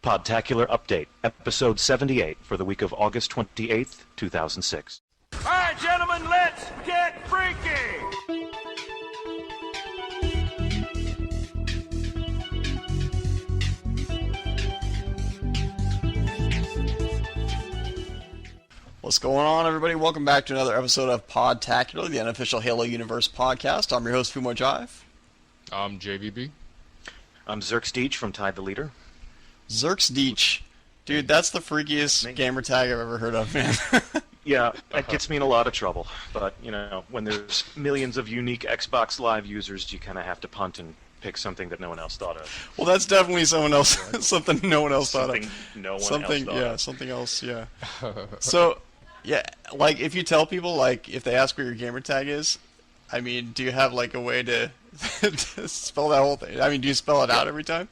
Podtacular Update, Episode 78 for the week of August 28th, 2006. All right, gentlemen, let's get freaky! What's going on, everybody? Welcome back to another episode of Podtacular, the unofficial Halo Universe podcast. I'm your host, Foo Mo Jive. I'm JVB. I'm XerxDeej from Tide the Leader. XerxDeej. Dude, that's the freakiest gamer tag I've ever heard of, man. Yeah, that gets me in a lot of trouble. But, you know, when there's millions of unique Xbox Live users, you kind of have to punt and pick something that no one else thought of. Well, that's definitely someone else, something no one else thought of. Something else, yeah. So, yeah, like, if you tell people, like, if they ask what your gamer tag is, I mean, do you have, like, a way to, to spell that whole thing? I mean, do you spell it out every time?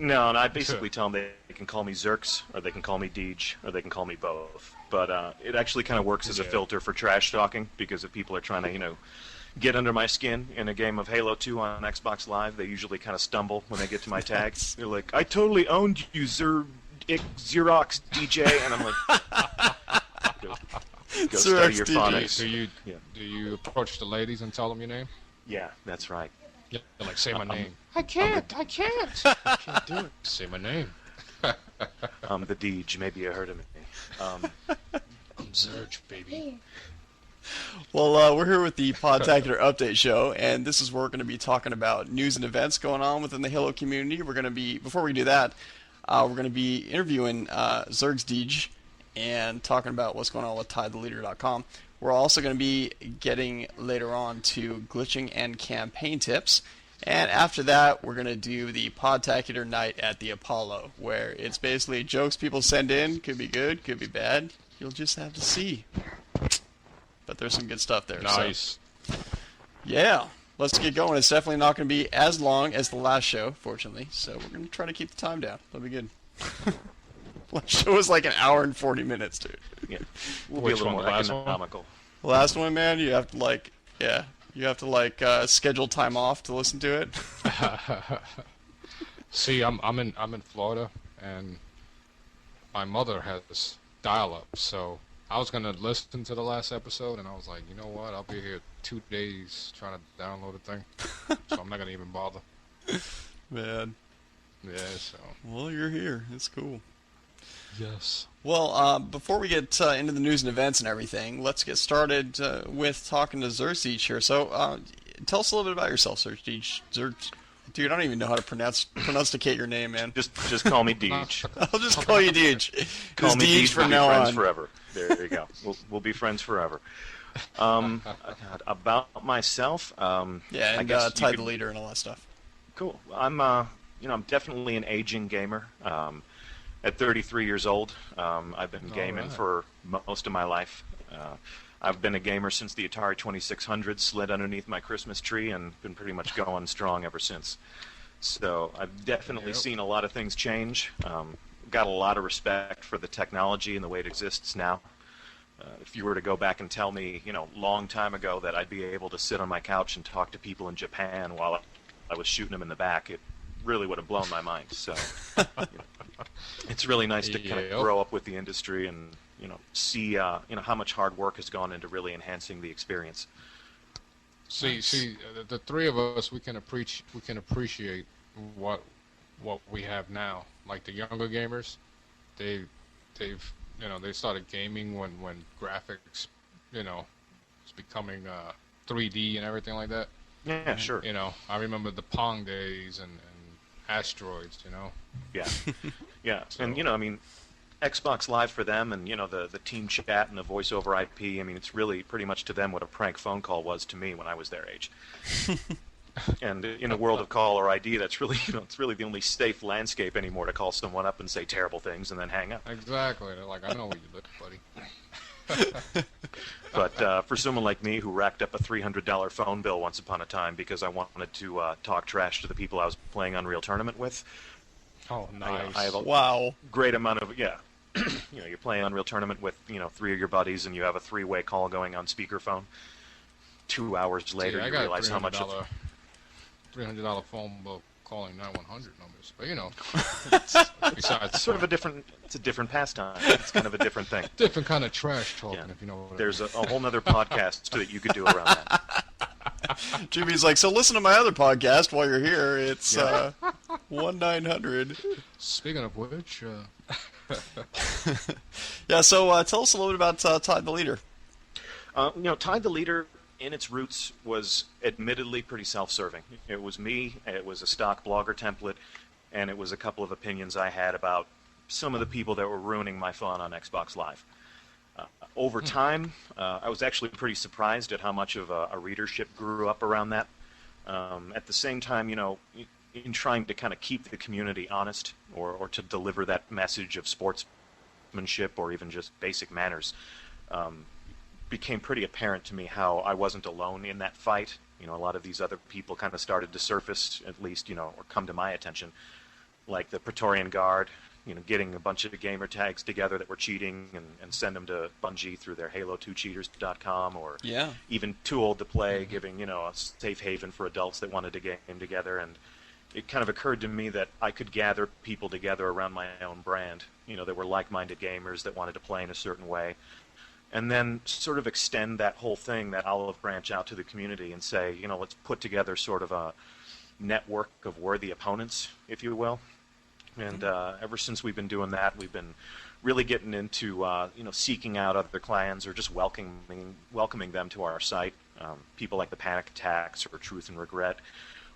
No, and I basically tell them they can call me Xerx, or they can call me Deej, or they can call me both. But it actually kind of works as a filter for trash talking, because if people are trying to, you know, get under my skin in a game of Halo 2 on Xbox Live, they usually kind of stumble when they get to my tag. They're like, I totally owned you, Xerox DJ, and I'm like, go study your phonics. Do you approach the ladies and tell them your name? Yeah, that's right. Yeah, like, say my name. I can't do it. Say my name. I'm the Deej. Maybe you heard of me. I'm Zerg, baby. Well, we're here with the Podtacular Update Show, and this is where we're going to be talking about news and events going on within the Halo community. We're going to be, before we do that, we're going to be interviewing XerxDeej and talking about what's going on with TideTheLeader.com. We're also going to be getting later on to glitching and campaign tips. And after that, we're going to do the Podtacular Night at the Apollo, where it's basically jokes people send in. Could be good, could be bad. You'll just have to see. But there's some good stuff there. Nice. So, yeah, let's get going. It's definitely not going to be as long as the last show, fortunately. So we're going to try to keep the time down. That'll be good. Last show was like an hour and 40 minutes, dude. Yeah, we'll be a little more economical. The last one, man, you have to schedule time off to listen to it. See, I'm in Florida, and my mother has dial-up, so I was gonna listen to the last episode, and I was like, you know what? I'll be here 2 days trying to download a thing, so I'm not gonna even bother. Man. Yeah. So. Well, you're here. It's cool. Yes. Well, before we get into the news and events and everything, let's get started with talking to XerxDeej here. So, tell us a little bit about yourself, XerxDeej. Dude, I don't even know how to pronunciate your name, man. Just call me Deej. I'll just call you Deej. Call me Deej from now friends on. Forever. There you go. We'll be friends forever. About myself, and Tide the Leader and all that stuff. Cool. I'm definitely an aging gamer. At 33 years old, I've been gaming for most of my life. I've been a gamer since the Atari 2600 slid underneath my Christmas tree and been pretty much going strong ever since. So I've definitely seen a lot of things change. Got a lot of respect for the technology and the way it exists now. If you were to go back and tell me, long time ago that I'd be able to sit on my couch and talk to people in Japan while I was shooting them in the back, it really would have blown my mind. So it's really nice to kind of grow up with the industry and see how much hard work has gone into really enhancing the experience. See, the three of us, we can appreciate what we have now. Like the younger gamers, they started gaming when graphics was becoming 3D and everything like that. Yeah, sure. I remember the Pong days and Asteroids, Yeah, yeah, so. And Xbox Live for them, and the team chat and the voice over IP. It's really pretty much to them what a prank phone call was to me when I was their age. And in a world of caller ID, that's really it's really the only safe landscape anymore to call someone up and say terrible things and then hang up. Exactly. They're like, I know where you live, buddy. But for someone like me who racked up a $300 phone bill once upon a time because I wanted to talk trash to the people I was playing Unreal Tournament with. Oh, nice. I have a great amount of, you're playing Unreal Tournament with, 3 of your buddies and you have a 3-way call going on speakerphone. 2 hours later, you realize how much... $300 phone bill calling 911 numbers. But you know, besides It's sort of a different. It's a different pastime. It's kind of a different thing. different kind of trash talking, Yeah. if you know what There's a whole nother podcast that you could do around that. Jimmy's like, so listen to my other podcast while you're here. It's Yeah. 1-900. Speaking of which, Yeah, so tell us a little bit about Todd the Leader. Tide the Leader, in its roots, was admittedly pretty self-serving. It was me, it was a stock blogger template, and it was a couple of opinions I had about some of the people that were ruining my fun on Xbox Live. Over time, I was actually pretty surprised at how much of a readership grew up around that. At the same time, in trying to kind of keep the community honest or to deliver that message of sportsmanship or even just basic manners, became pretty apparent to me how I wasn't alone in that fight. A lot of these other people kind of started to surface, at least, or come to my attention, like the Praetorian Guard, getting a bunch of gamer tags together that were cheating and send them to Bungie through their Halo2cheaters.com, or Yeah. even Too Old to Play, giving, a safe haven for adults that wanted to game together. And it kind of occurred to me that I could gather people together around my own brand, that were like-minded gamers that wanted to play in a certain way, and then sort of extend that whole thing, that olive branch, out to the community and say, let's put together sort of a network of worthy opponents, if you will. And ever since we've been doing that, we've been really getting into seeking out other clans or just welcoming them to our site. People like the Panic Attacks or Truth and Regret,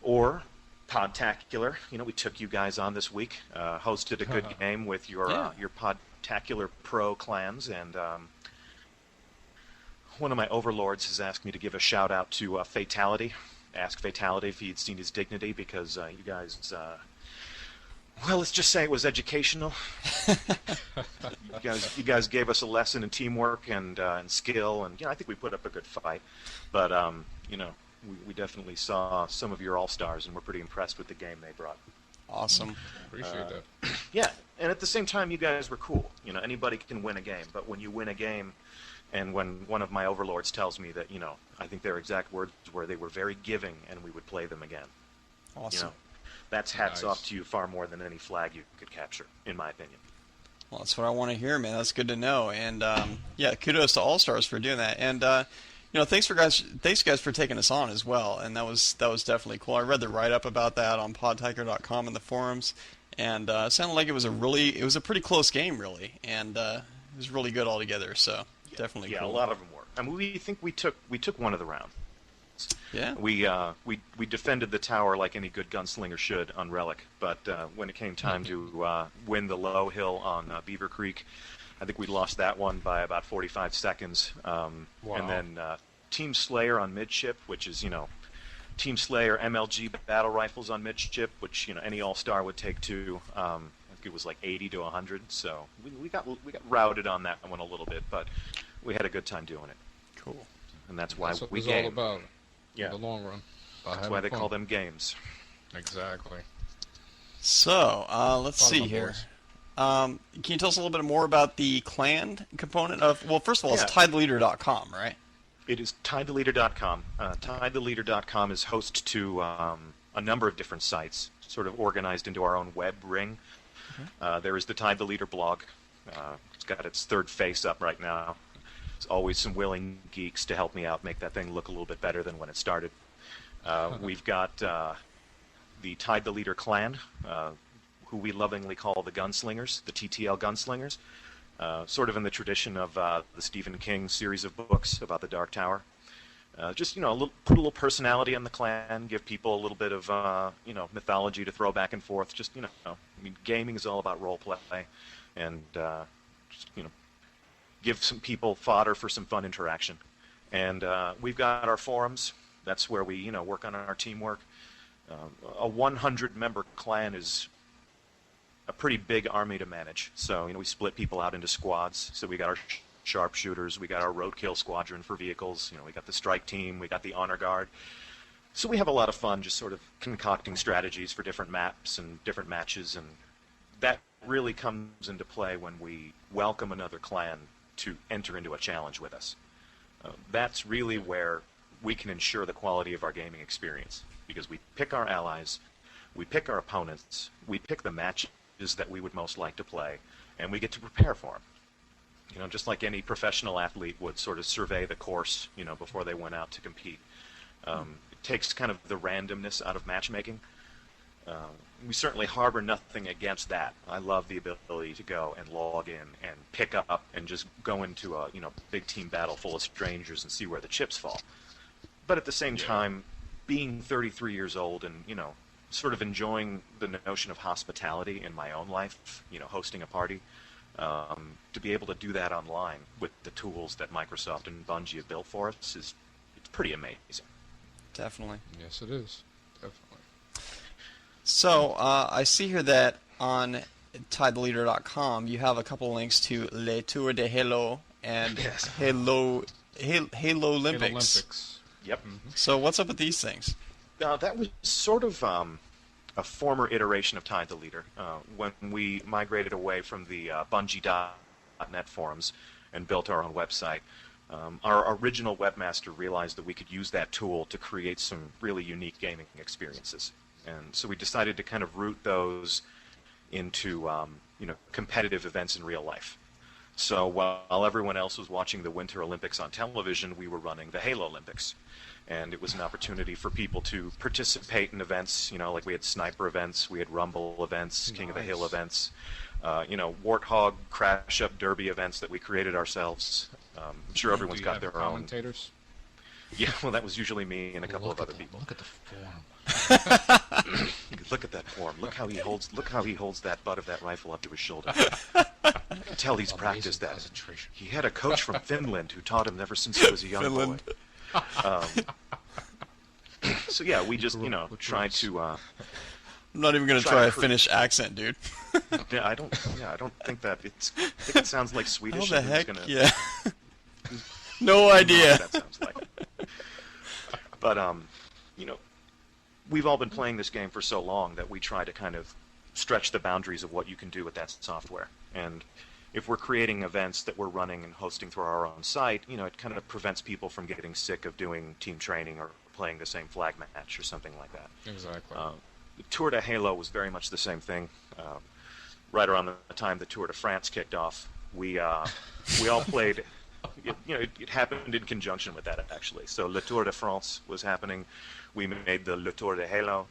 or Podtacular. We took you guys on this week, hosted a good game with your Podtacular Pro clans, and one of my overlords has asked me to give a shout out to Fatality. Ask Fatality if he'd seen his dignity, because you guys. Well, let's just say it was educational. You guys gave us a lesson in teamwork and skill, and I think we put up a good fight. But we definitely saw some of your all-stars, and we're pretty impressed with the game they brought. Awesome. appreciate that. Yeah, and at the same time, you guys were cool. Anybody can win a game, but when you win a game, and when one of my overlords tells me that, I think their exact words were they were very giving, and we would play them again. Awesome. That's hats Nice. off to you far more than any flag you could capture, in my opinion. Well, that's what I want to hear, man. That's good to know. And kudos to All Stars for doing that. And thanks guys for taking us on as well. And that was definitely cool. I read the write up about that on podtacular.com in the forums, and it sounded like it was a pretty close game, really, and it was really good altogether. So definitely cool. A lot of them were. I mean, we think we took one of the rounds. Yeah. We defended the tower like any good gunslinger should on Relic, but when it came time to win the low hill on Beaver Creek, I think we lost that one by about 45 seconds. Wow. And then Team Slayer on midship, which is Team Slayer MLG battle rifles on midship, which any all-star would take two. I think it was like 80 to 100, so we got routed on that one a little bit, but we had a good time doing it. Cool. And that's why That's what we it's all game. about. Yeah. In the long run. That's why they call them games. Exactly. So let's Thought see about here. boys. Can you tell us a little bit more about the clan component of? Well, first of all, it's Yeah. tideleader.com, right? It is tidetheleader.com. Tidetheleader.com is host to a number of different sites, sort of organized into our own web ring. There is the Tide the Leader blog. It's got its third face up right now. There's always some willing geeks to help me out, make that thing look a little bit better than when it started. We've got the Tide the Leader clan, who we lovingly call the Gunslingers, the TTL Gunslingers, sort of in the tradition of the Stephen King series of books about the Dark Tower. Just put a little personality in the clan, give people a little bit of mythology to throw back and forth. Just gaming is all about role play, and just give some people fodder for some fun interaction. And we've got our forums. That's where we work on our teamwork. A 100-member clan is a pretty big army to manage. So we split people out into squads. So we got our sharpshooters, we got our roadkill squadron for vehicles, we got the strike team, we got the honor guard. So we have a lot of fun just sort of concocting strategies for different maps and different matches, and that really comes into play when we welcome another clan to enter into a challenge with us. That's really where we can ensure the quality of our gaming experience, because we pick our allies, We pick our opponents, we pick the matches that we would most like to play, and we get to prepare for them. You know, just like any professional athlete would sort of survey the course, you know, before they went out to compete. It takes kind of the randomness out of matchmaking. We certainly harbor nothing against that. I love the ability to go and log in and pick up and just go into a, you know, big team battle full of strangers and see where the chips fall. But at the same time, being 33 years old and, you know, sort of enjoying the notion of hospitality in my own life, you know, hosting a party, to be able to do that online with the tools that Microsoft and Bungie have built for us it's pretty amazing. Definitely. Yes, it is. Definitely. So I see here that on TieTheLeader.com you have a couple links to Le Tour de Halo and Halo Olympics. Yep. So what's up with these things? That was sort of a former iteration of Tide the Leader. When we migrated away from the Bungie.net forums and built our own website, our original webmaster realized that we could use that tool to create some really unique gaming experiences. And so we decided to kind of root those into you know, competitive events in real life. So while everyone else was watching the Winter Olympics on television, we were running the Halo Olympics. And it was an opportunity for people to participate in events, you know, like we had sniper events, we had Rumble events, King of the Hill events, you know, Warthog, Crash Up Derby events that we created ourselves. I'm sure everyone's got their own. Commentators? Yeah, well, that was usually me and a couple of other people. Look at the form. Look at that form. Look how he holds that butt of that rifle up to his shoulder. You can tell he's practiced that. Concentration. He had a coach from Finland who taught him ever since he was a young boy. So yeah, we just, you know, tried to. I'm not even gonna try a Finnish accent, dude. Yeah, I don't think that it's. I think it sounds like Swedish. How the and heck? Gonna, Yeah. No idea. That sounds like. But you know, we've all been playing this game for so long that we try to kind of stretch the boundaries of what you can do with that software. And if we're creating events that we're running and hosting through our own site, you know, it kind of prevents people from getting sick of doing team training or playing the same flag match or something like that. Exactly. The Tour de Halo was very much the same thing. Right around the time the Tour de France kicked off, we all played. You know, it happened in conjunction with that, actually. So Le Tour de France was happening. We made the Le Tour de Halo.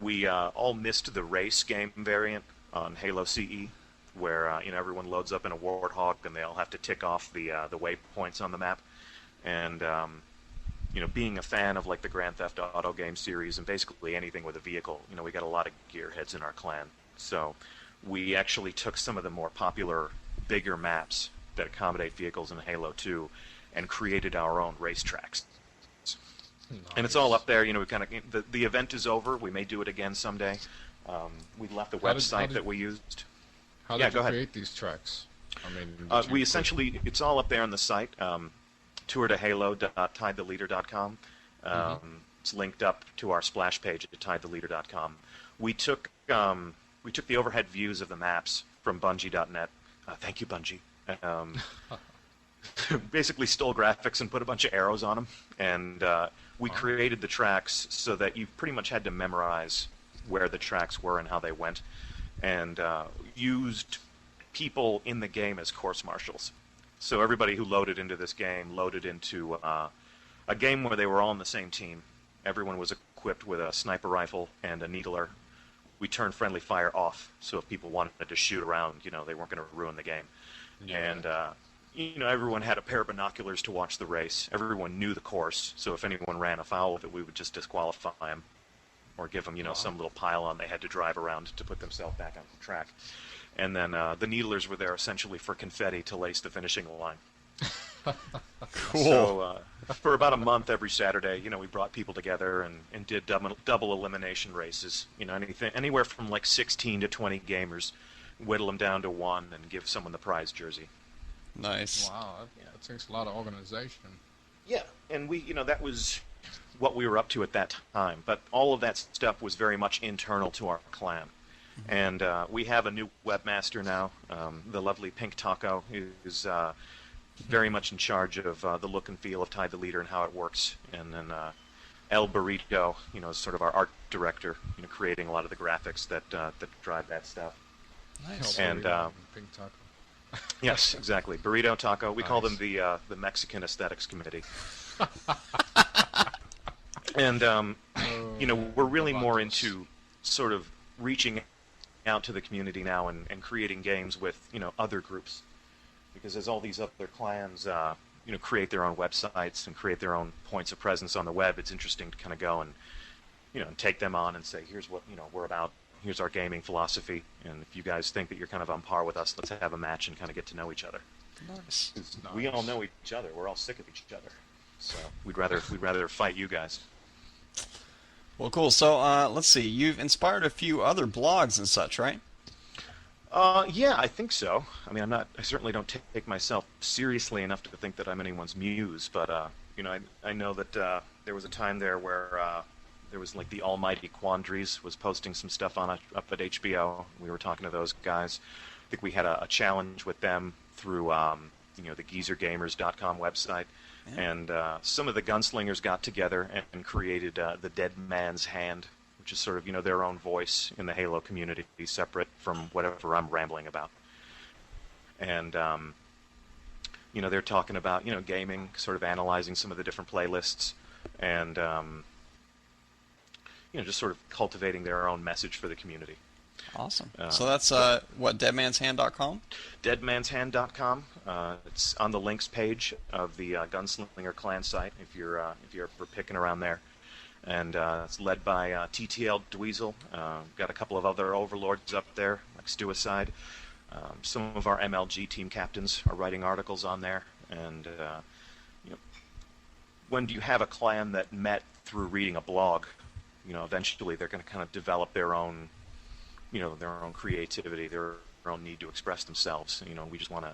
We all missed the race game variant on Halo CE, where you know, everyone loads up in a Warthog and they all have to tick off the waypoints on the map. And you know, being a fan of like the Grand Theft Auto game series and basically anything with a vehicle, you know, we got a lot of gearheads in our clan. So we actually took some of the more popular, bigger maps that accommodate vehicles in Halo 2 and created our own racetracks. Nice. And it's all up there. You know, we kind of the event is over. We may do it again someday. We left the website that we used. How did you create these tracks? I mean, we essentially, it's all up there on the site. tourtodehalo.tidetheleader.com. It's linked up to our splash page at tidetheleader.com. We took the overhead views of the maps from Bungie.net. Thank you, Bungie. Basically stole graphics and put a bunch of arrows on them, and we created the tracks so that you pretty much had to memorize where the tracks were and how they went, and used people in the game as course marshals. So everybody who loaded into this game loaded into a game where they were all on the same team. Everyone was equipped with a sniper rifle and a needler. We turned friendly fire off, so if people wanted to shoot around, you know, they weren't going to ruin the game. Yeah. And you know, everyone had a pair of binoculars to watch the race. Everyone knew the course, so if anyone ran afoul of it, we would just disqualify them or give them, you know, some little pylon they had to drive around to put themselves back on the track. And then the needlers were there essentially for confetti to lace the finishing line. Cool. So for about a month every Saturday, you know, we brought people together and did double elimination races. You know, anywhere from like 16 to 20 gamers, whittle them down to one and give someone the prize jersey. Nice. Wow, that takes a lot of organization. Yeah, and we, you know, that was what we were up to at that time. But all of that stuff was very much internal to our clan. And we have a new webmaster now. The lovely Pink Taco is very much in charge of the look and feel of Tide the Leader and how it works. And then El Burrito, is sort of our art director, creating a lot of the graphics that drive that stuff. Nice. And Pink Taco. yes, exactly. Burrito Taco. We call them Nice. the Mexican Aesthetics Committee. And we're really more into sort of reaching out to the community now and creating games with other groups, because as all these other clans create their own websites and create their own points of presence on the web, it's interesting to kind of go and and take them on and say, here's what we're about, here's our gaming philosophy, and if you guys think that you're kind of on par with us, let's have a match and kind of get to know each other. Nice. We all know each other. We're all sick of each other, so we'd rather fight you guys. Well, cool. So let's see. You've inspired a few other blogs and such, right? Yeah, I think so. I mean, I certainly don't take myself seriously enough to think that I'm anyone's muse, but I know that there was a time there where there was like the Almighty Quandaries was posting some stuff up at HBO. We were talking to those guys. I think we had a challenge with them through the geezergamers.com website. Yeah. And some of the gunslingers got together and created the Dead Man's Hand, which is sort of their own voice in the Halo community, separate from whatever I'm rambling about. And they're talking about gaming, sort of analyzing some of the different playlists, and just sort of cultivating their own message for the community. Awesome. So that's what, deadmanshand.com? Deadmanshand.com. It's on the links page of the Gunslinger clan site if you're ever picking around there. And it's led by TTL Dweezle. Got a couple of other overlords up there, like Stuicide. Some of our MLG team captains are writing articles on there. And when you have a clan that met through reading a blog, eventually they're going to kind of develop their own their own creativity, their own need to express themselves. We just want to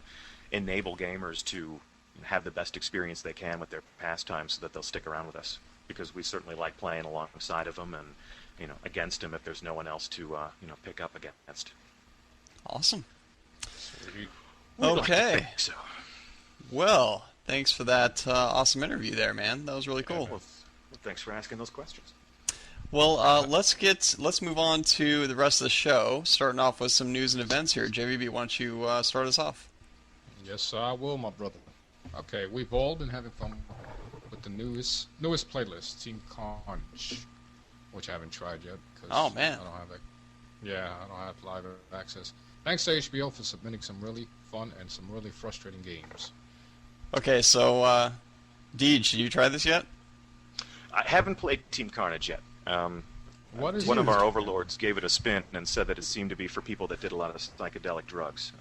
enable gamers to have the best experience they can with their pastimes so that they'll stick around with us, because we certainly like playing alongside of them and against them if there's no one else to pick up against. Awesome. We'd like to Okay. think so. Well, thanks for that awesome interview there, man. That was really cool. Well, thanks for asking those questions. Well, let's move on to the rest of the show, starting off with some news and events here. JVB, why don't you start us off? Yes, sir, I will, my brother. Okay, we've all been having fun with the newest playlist, Team Carnage, which I haven't tried yet because Oh, man. I don't have that. Yeah, I don't have live access. Thanks to HBO for submitting some really fun and some really frustrating games. Okay, so Deej, did you try this yet? I haven't played Team Carnage yet. What is One of yours? our overlords gave it a spin and said that it seemed to be for people that did a lot of psychedelic drugs.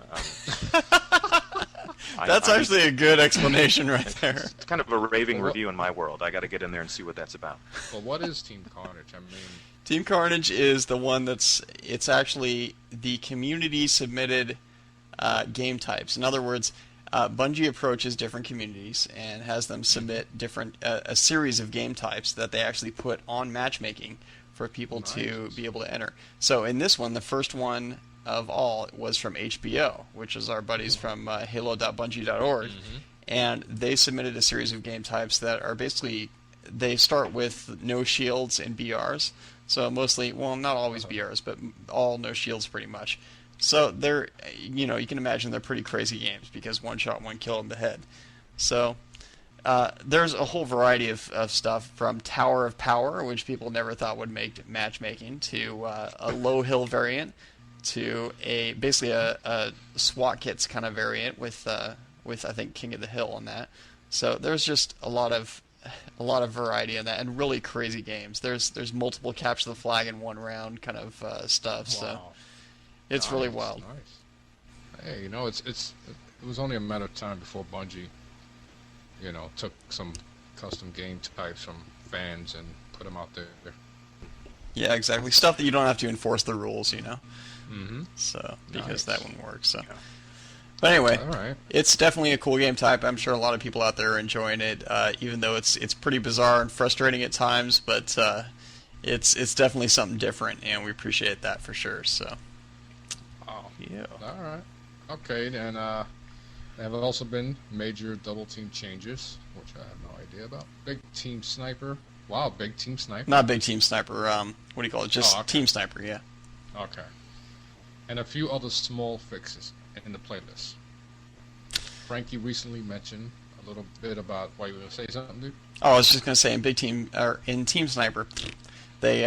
That's actually a good explanation right there. It's kind of a raving Well, what- review in my world. I got to get in there and see what that's about. Well, what is Team Carnage? I mean, Team Carnage is the one it's actually the community submitted game types. In other words, Bungie approaches different communities and has them submit different a series of game types that they actually put on matchmaking for people to Nice. be able to enter. So in this one, the first one of all was from HBO, which is our buddies from halo.bungie.org, and they submitted a series of game types that are basically, they start with no shields and BRs. So mostly, well, not always BRs, but all no shields pretty much. So they're, you can imagine they're pretty crazy games because one shot, one kill in the head. So there's a whole variety of stuff, from Tower of Power, which people never thought would make matchmaking, to a low hill variant, to basically a SWAT kits kind of variant with I think King of the Hill on that. So there's just a lot of variety in that, and really crazy games. There's multiple capture the flag in one round kind of stuff. So wow. it's really Nice, wild. Nice. Hey, it was only a matter of time before Bungie, took some custom game types from fans and put them out there. Yeah, exactly. Stuff that you don't have to enforce the rules, Mm-hmm. So because Nice. that wouldn't work. So, but anyway, All right. it's definitely a cool game type. I'm sure a lot of people out there are enjoying it, even though it's pretty bizarre and frustrating at times. But it's definitely something different, and we appreciate that for sure. So, Oh, yeah. all right. Okay, then there have also been major double team changes, which I have no idea about. Big Team Sniper Wow, big team sniper. Not big team sniper. What do you call it? Just Oh, okay. team sniper. Yeah. Okay. And a few other small fixes in the playlist. Frankie recently mentioned a little bit about why you were going to say something, dude. Oh, I was just gonna say in big team or in team sniper, they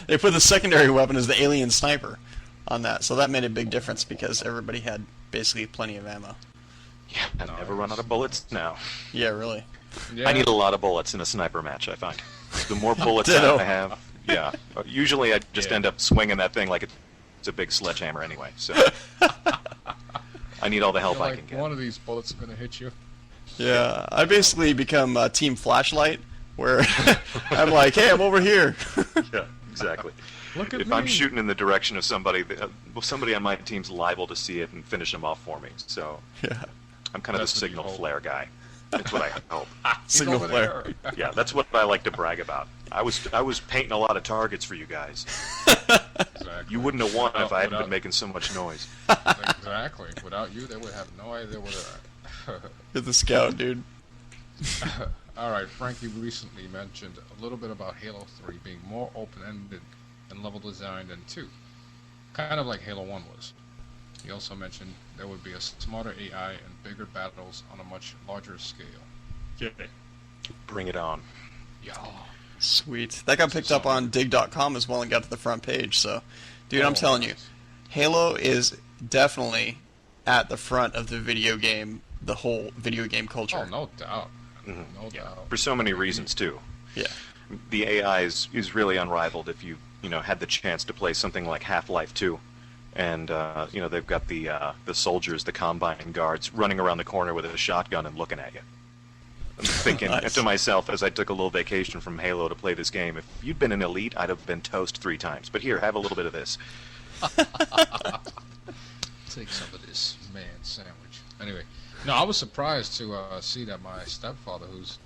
they put the secondary weapon as the alien sniper on that, so that made a big difference because everybody had basically plenty of ammo. Yeah, I never run out of bullets now. Yeah, really. Yeah. I need a lot of bullets in a sniper match, I find. The more bullets Ditto. I have, yeah. Usually I just end up swinging that thing like it's a big sledgehammer anyway, so I need all the help I like can get. one of these bullets is going to hit you. Yeah, I basically become team flashlight, where I'm like, hey, I'm over here. Yeah, exactly. Look at If me. I'm shooting in the direction of somebody, somebody on my team's liable to see it and finish them off for me. So Yeah, I'm kind of That's the what you signal hope. flare guy. That's what I hope. He's signal over flare. there. Yeah, that's what I like to brag about. I was painting a lot of targets for you guys. Exactly. You wouldn't have won if I hadn't Without- been making so much noise. Exactly. Without you, they would have no idea what they're you're the scout, dude. at. All right, Frankie recently mentioned a little bit about Halo 3 being more open-ended and level design than 2, kind of like Halo 1 was. He also mentioned there would be a smarter AI and bigger battles on a much larger scale. Yeah. Bring it on. Yeah. Sweet. That got picked up on dig.com as well and got to the front page. So, dude, I'm telling you, Halo is definitely at the front of the video game, the whole video game culture. Oh, no doubt. Mhm. No doubt. For so many reasons too. Yeah. The AI is really unrivaled. If you had the chance to play something like Half-Life 2, and they've got the soldiers, the Combine guards, running around the corner with a shotgun and looking at you. I'm thinking Nice. to myself as I took a little vacation from Halo to play this game, if you'd been an elite, I'd have been toast 3 times. But here, have a little bit of this. Take some of this man sandwich. Anyway, no, I was surprised to see that my stepfather, who's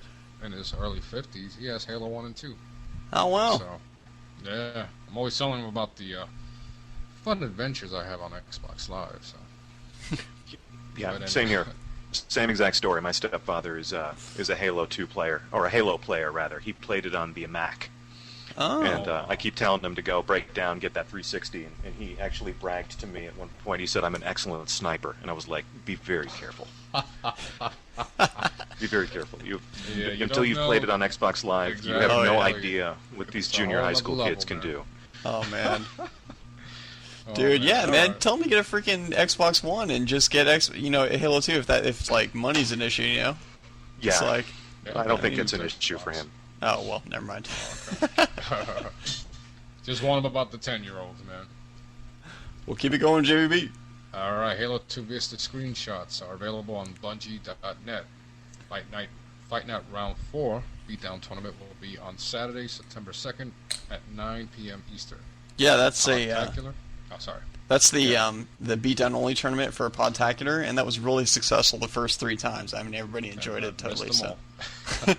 in his early 50s, he has Halo 1 and 2. Oh, wow. So, yeah, I'm always telling him about the fun adventures I have on Xbox Live. So, Yeah, But same anyway. here. Same exact story. My stepfather is a Halo 2 player, or a Halo player rather. He played it on the Mac. Oh. And I keep telling him to go break down, get that 360, and he actually bragged to me at one point. He said, "I'm an excellent sniper," and I was like, "Be very careful. Be very careful. You you until don't you've know- played it on Xbox Live, you have Exactly. no Oh, yeah. idea what these It's a junior whole high other school level, kids can man. do." Oh, man. Oh, Dude, yeah, man. Alright. Tell him to get a freaking Xbox One and just get Halo 2 if like money's an issue, Yeah, It's like, Yeah, I don't I think need it's an Xbox. issue for him. oh, well, never mind. Just warn him about the 10-year-olds, man. We'll keep it going, JVB. All right, Halo 2 Vista screenshots are available on Bungie.net. Fight Night Round 4 Beatdown Tournament will be on Saturday, September 2nd at 9 p.m. Eastern. Yeah, that's Podtacular? Oh, sorry. that's the beatdown only tournament for Podtacular, and that was really successful the first 3 times. I mean, everybody enjoyed it Missed totally. them So,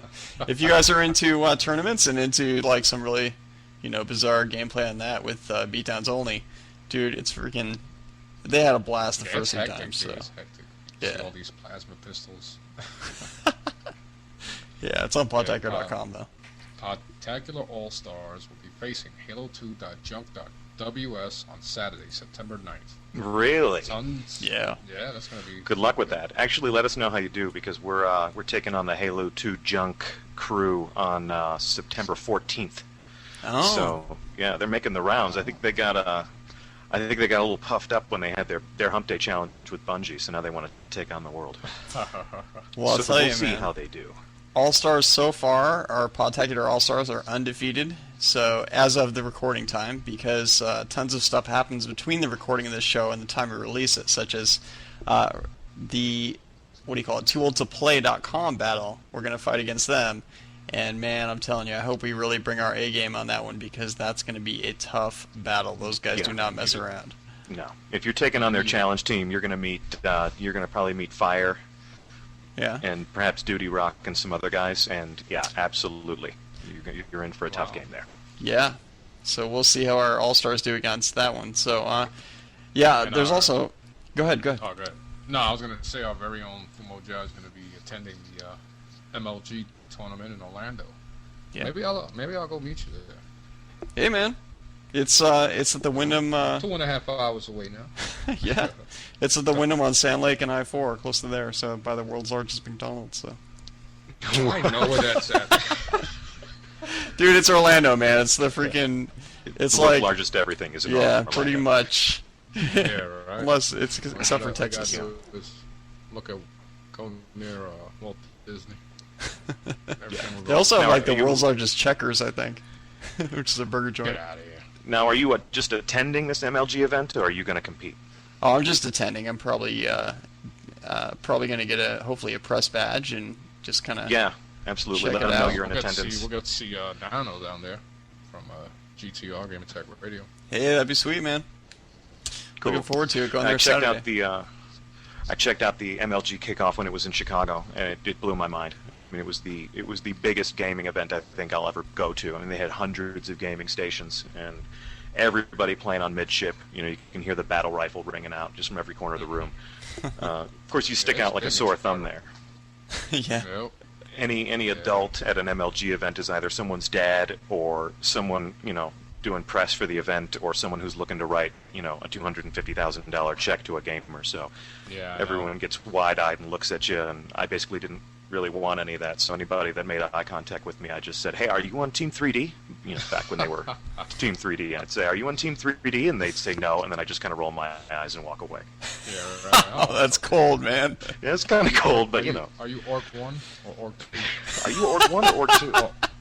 if you guys are into tournaments and into like some really, bizarre gameplay on that with beatdowns only, dude, it's freaking. They had a blast the Yeah, first it's 3 hectic, times. dude. So It's hectic. You see Yeah. all these plasma pistols. yeah, it's on Podtacular.com though. Podtacular All-Stars will be facing Halo2.junk.ws on Saturday, September 9th. Really? Tons. Yeah. Yeah, that's going to be... Good luck with that. Actually, let us know how you do, because we're taking on the Halo 2 Junk crew on September 14th. Oh. So yeah, they're making the rounds. I think they got a little puffed up when they had their Hump Day challenge with Bungie. So now they want to take on the world. Well, I'll so tell we'll you, see man. how they do. All-Stars so far, our Podtacular All-Stars are undefeated. So as of the recording time, because tons of stuff happens between the recording of this show and the time we release it, such as the, TooOldToPlay.com battle. We're going to fight against them. And man, I'm telling you, I hope we really bring our A game on that one, because that's going to be a tough battle. Those guys Yeah. do not mess around. No, if you're taking on their challenge team, you're gonna probably meet Fire Yeah. and perhaps Duty Rock and some other guys. And yeah, absolutely, you're in for a tough Wow. game there. Yeah. So we'll see how our All-Stars do against that one. So, yeah, And there's also... Go ahead. Oh, good. No, I was going to say our very own Foo Mo Jive is going to be attending the MLG tournament in Orlando. Yeah. Maybe I'll go meet you there. Hey, man. It's at the Wyndham. 2.5 hours away now. Yeah, it's at the Wyndham on Sand Lake and I-4, close to there. So by the world's largest McDonald's. So. I know where that's at. Dude, it's Orlando, man. It's the freaking. It's the like largest everything is in yeah, Orlando. pretty much. Yeah, right. Unless it's except for All I Texas. gotta do is go near Walt Disney. Everything will They go- also have Now, like the are you- world's largest Checkers, I think, which is a burger joint. Get out of here. Now, are you just attending this MLG event, or are you going to compete? Oh, I'm just attending. I'm probably gonna get hopefully a press badge and just kind of Yeah, absolutely. Check Let it them know out. you're in We'll attendance. get to see Dano down there from GTR Game Attack Radio. Hey, that'd be sweet, man. Cool. Looking forward to it. Going I there checked Saturday. out the I checked out the MLG kickoff when it was in Chicago, and it blew my mind. I mean, it was the biggest gaming event I think I'll ever go to. I mean, they had hundreds of gaming stations and everybody playing on midship. You know, you can hear the battle rifle ringing out just from every corner of the room. Of course, you stick Yeah, out like a it's sore big. thumb there. Yeah. Yep. Any adult at an MLG event is either someone's dad or someone, you know, doing press for the event, or someone who's looking to write, you know, a $250,000 check to a gamer. So Yeah. I everyone know. gets wide-eyed and looks at you, and I basically didn't really want any of that. So anybody that made eye contact with me, I just said, "Hey, are you on Team 3D?" You know, back when they were Team 3D, I'd say, "Are you on Team 3D?" And they'd say no, and then I just kind of roll my eyes and walk away. Yeah, right. Oh, that's cold, man. Yeah, it's kind of cold, but you know, Are you Orc 1 or Orc 2? are you Orc 1 or Orc 2?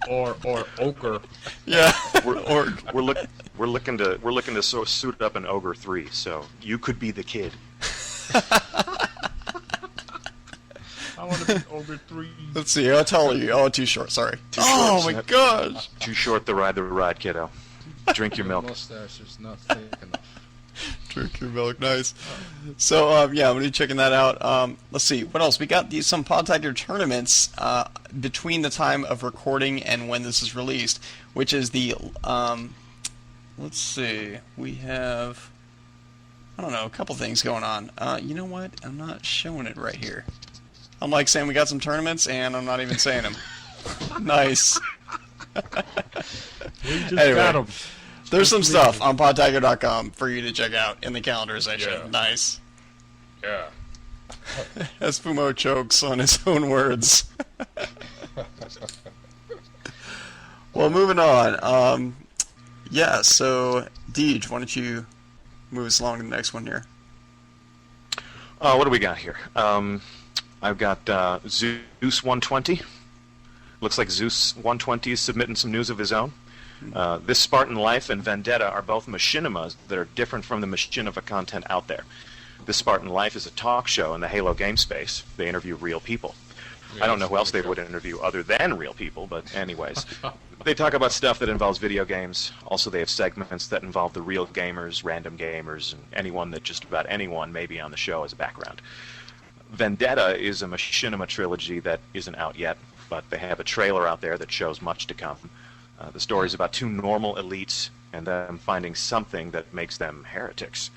Or Ochre? Yeah. We're looking to suit up an Ogre 3, so you could be the kid. I want to be Ogre 3. Let's see. How tall are you? Oh, too short. Sorry. Too Oh short. my gosh. Too short to ride the ride, kiddo. Drink your milk. Mustache is not thick enough. Drink your milk. Nice. So yeah, I'm gonna be checking that out. Let's see. What else? We got some Podtacular tournaments between the time of recording and when this is released, which is the let's see. We have I don't know, a couple things going on. You know what? I'm not showing it right here. I'm like saying we got some tournaments, and I'm not even saying them. Nice. We just Anyway. got him. There's some stuff on podtacular.com for you to check out in the calendar section. Yeah. Nice. Yeah. As Foo Mo chokes on his own words. Well, moving on. Yeah, so, Deej, why don't you move us along to the next one here? What do we got here? I've got Zeus 120. Looks like Zeus 120 is submitting some news of his own. This Spartan Life and Vendetta are both machinimas that are different from the machinima content out there. This Spartan Life is a talk show in the Halo game space. They interview real people. I don't know who else they would interview other than real people, but anyways. They talk about stuff that involves video games. Also, they have segments that involve the real gamers, random gamers, and anyone that just about anyone may be on the show as a background. Vendetta is a machinima trilogy that isn't out yet, but they have a trailer out there that shows much to come. The story is about two normal elites and them finding something that makes them heretics.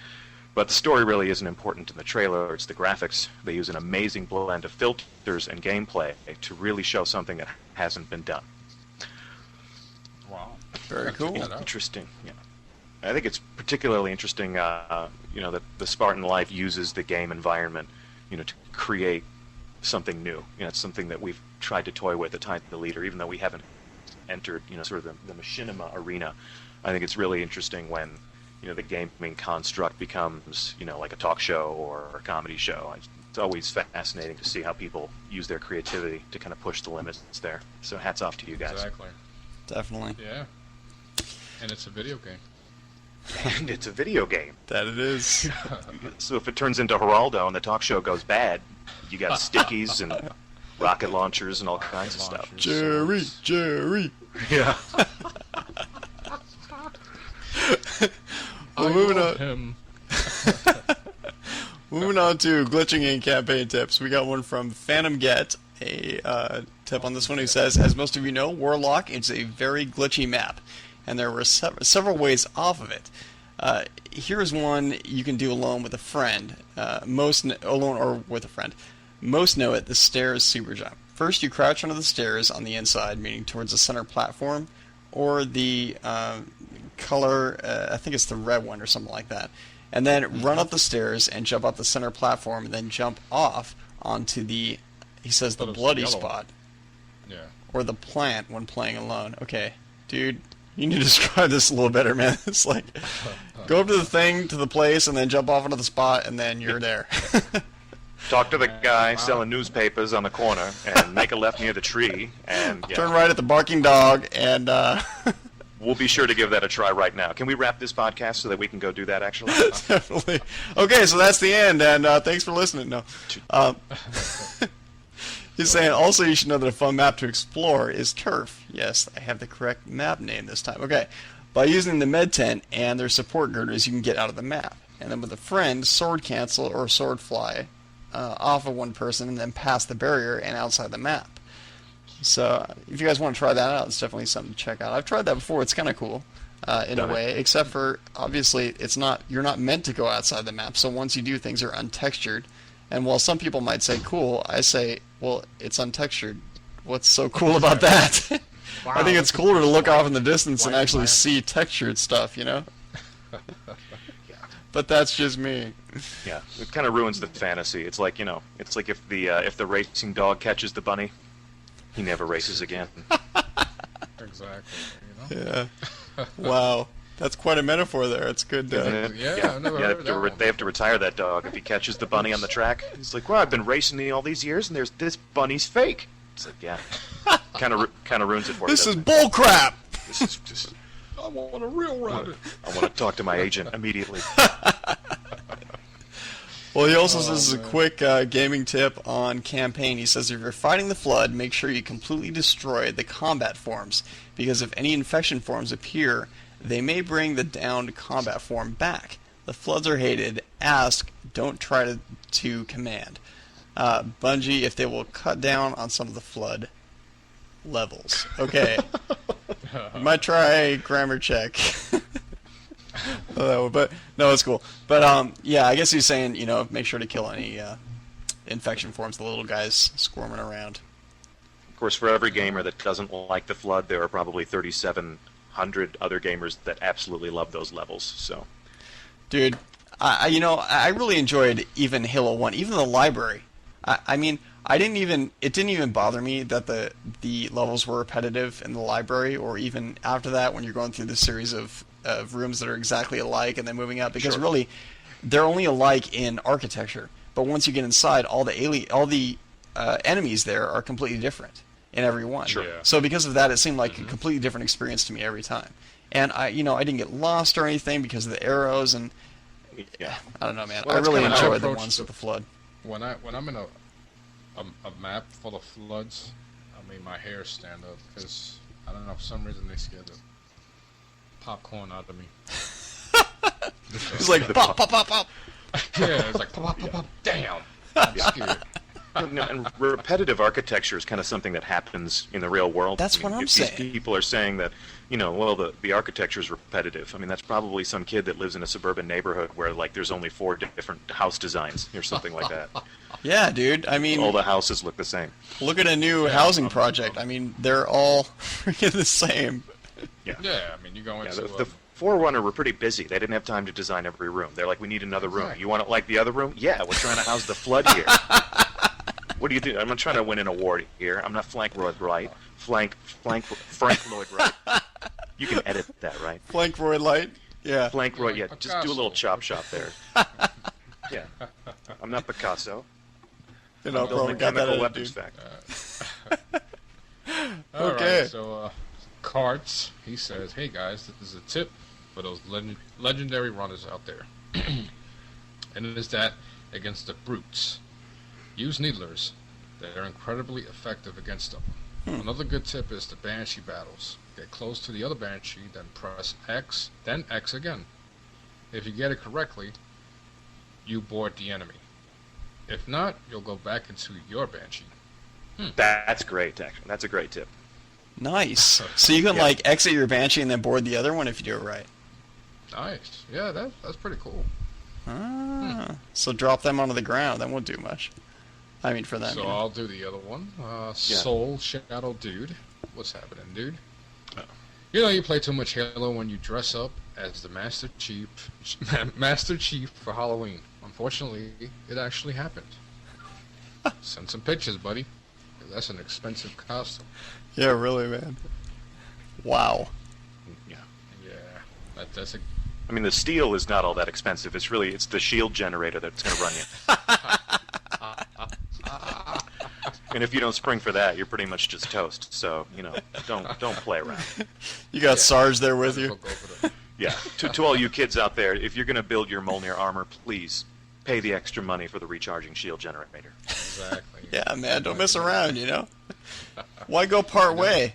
But the story really isn't important in the trailer, it's the graphics. They use an amazing blend of filters and gameplay to really show something that hasn't been done. Wow. Very cool. Interesting, yeah. I think it's particularly interesting, you know, that the Spartan Life uses the game environment, you know, to create something new. You know, it's something that we've tried to toy with at Time the Leader, even though we haven't entered, you know, sort of the machinima arena. I think it's really interesting when, you know, the gaming construct becomes, you know, like a talk show or a comedy show. It's always fascinating to see how people use their creativity to kind of push the limits there. So hats off to you guys. Exactly. Definitely. Yeah. And it's a video game. And it's a video game. That it is. So if it turns into Geraldo and the talk show goes bad, you got stickies and rocket launchers and all kinds of stuff. Jerry. Yeah. Well, moving love on. him. Moving on to glitching and campaign tips. We got one from Phantom Get, a tip on this one who says, as most of you know, Warlock is a very glitchy map, and there were several ways off of it. Here's one you can do alone with a friend. Alone or with a friend. Most know it, the stairs super jump. first you crouch under the stairs on the inside, meaning towards the center platform, or the color, I think it's the red one or something like that. And then run up the stairs and jump up the center platform, and then jump off onto the, he says, the bloody spot. Yeah. Or the plant when playing alone. Okay, dude, you need to describe this a little better, man. It's like, go up to the thing, to the place, and then jump off onto the spot, and then you're there. Talk to the guy selling newspapers on the corner, and make a left near the tree, and Turn right at the barking dog, and we'll be sure to give that a try right now. Can we wrap this podcast so that we can go do that, actually? definitely. Okay, so that's the end, and thanks for listening. No. He's saying, also you should know that a fun map to explore is Turf. Yes, I have the correct map name this time. Okay. By using the med tent and their support girders, you can get out of the map. And then with a friend, sword cancel or sword fly off of one person and then past the barrier and outside the map. So if you guys want to try that out, it's definitely something to check out. I've tried that before. It's kind of cool in a way, except for, obviously, you're not meant to go outside the map. So once you do, things are untextured. And while some people might say cool, I say, well, it's untextured. What's so cool about that? Wow. I think it's cooler to look off in the distance and actually see textured stuff, you know? But that's just me. Yeah, it kind of ruins the fantasy. It's like, it's like if the racing dog catches the bunny, he never races again. Exactly. Yeah. Wow. That's quite a metaphor there. It's good. Yeah, I've never heard of that one. They have to retire that dog if he catches the bunny on the track. He's like, well, I've been racing all these years, and this bunny's fake. It's like, yeah, kind of ruins it for This you. is bull crap. This is just. I want a real rabbit. I want to talk to my agent immediately. Well, he also says a quick gaming tip on campaign. He says if you're fighting the Flood, make sure you completely destroy the combat forms, because if any infection forms appear, they may bring the downed combat form back. The Floods are hated. Ask, don't try to command. Bungie, if they will cut down on some of the Flood levels. Okay. You might try a grammar check. But no, it's cool. But yeah, I guess he's saying, make sure to kill any infection forms, the little guys squirming around. Of course, for every gamer that doesn't like the Flood, there are probably 3,700 other gamers that absolutely love those levels. So, dude, I really enjoyed even Halo 1, even the library. I mean, it didn't even bother me that the levels were repetitive in the library, or even after that when you're going through the series of rooms that are exactly alike and then moving up, because really they're only alike in architecture. But once you get inside, all the enemies there are completely different in every one. Sure. Yeah. So because of that, it seemed like a completely different experience to me every time. And I didn't get lost or anything because of the arrows, and yeah. I don't know, man. Well, I really kinda enjoyed the approach ones with the Flood. When I'm in a map full of Floods, I mean my hairs stand up because I don't know, for some reason they scared the popcorn out of me. It's like pop, pop, pop, pop. Yeah, it's like pop, pop, pop, pop. Damn. I'm scared. And repetitive architecture is kind of something that happens in the real world. That's what I'm if saying. These people are saying that, the architecture is repetitive. I mean, that's probably some kid that lives in a suburban neighborhood where, there's only 4 different house designs or something like that. Yeah, dude. I mean, All the houses look the same. look at a new housing project. I mean, they're all freaking the same. Yeah. Yeah, I mean, you go into... The Forerunner were pretty busy. They didn't have time to design every room. They're like, we need another room. Exactly. You want it like the other room? Yeah, we're trying to house the Flood here. What do you do? I'm not trying to win an award here. I'm not Frank Lloyd Wright. Frank Lloyd Wright. You can edit that, right? Flank Roy Light. Yeah. Frank Lloyd, yeah. Picasso. Just do a little chop shop there. Yeah. I'm not Picasso. Probably Building a got that chemical edit, weapons dude. factory. Okay. Alright, so Carts, he says, hey guys, this is a tip for those legendary runners out there. And it is that against the brutes. Use needlers. They're incredibly effective against them. Another good tip is the Banshee battles. Get close to the other Banshee, then press X, then X again. If you get it correctly, you board the enemy. If not, you'll go back into your Banshee. That's great, actually. That's a great tip. Nice. So you can Yeah. exit your Banshee and then board the other one if you do it right. Nice. Yeah, that's pretty cool. So drop them onto the ground. That won't do much. I mean, for them. So you know. I'll do the other one. Soul Shadow Dude. What's happening, dude? You know you play too much Halo when you dress up as the Master Chief for Halloween. Unfortunately, it actually happened. Send some pictures, buddy. That's an expensive costume. Yeah, really, man. Wow. Yeah. Yeah. That's a... I mean, the steel is not all that expensive. It's the shield generator that's going to run you. And if you don't spring for that, you're pretty much just toast. So, don't play around. You got Sarge there with you. Yeah. To all you kids out there, if you're going to build your Mjolnir armor, please pay the extra money for the recharging shield generator. Exactly. Yeah, man, don't mess around, Why go part way?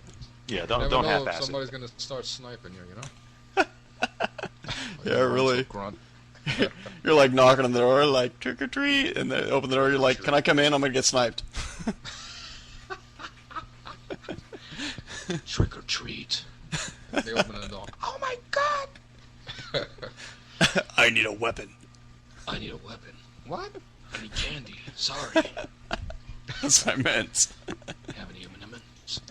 Yeah, Never don't know half-ass if it. somebody's gonna start sniping you, Yeah, really. Grunt. You're like knocking on the door, like, trick or treat, and then open the door, you're like, can I come in? I'm gonna get sniped. Trick or treat. They open the door. Oh my god! I need a weapon. I need a weapon. What? I need candy. Sorry. That's what I meant. Have any M&Ms?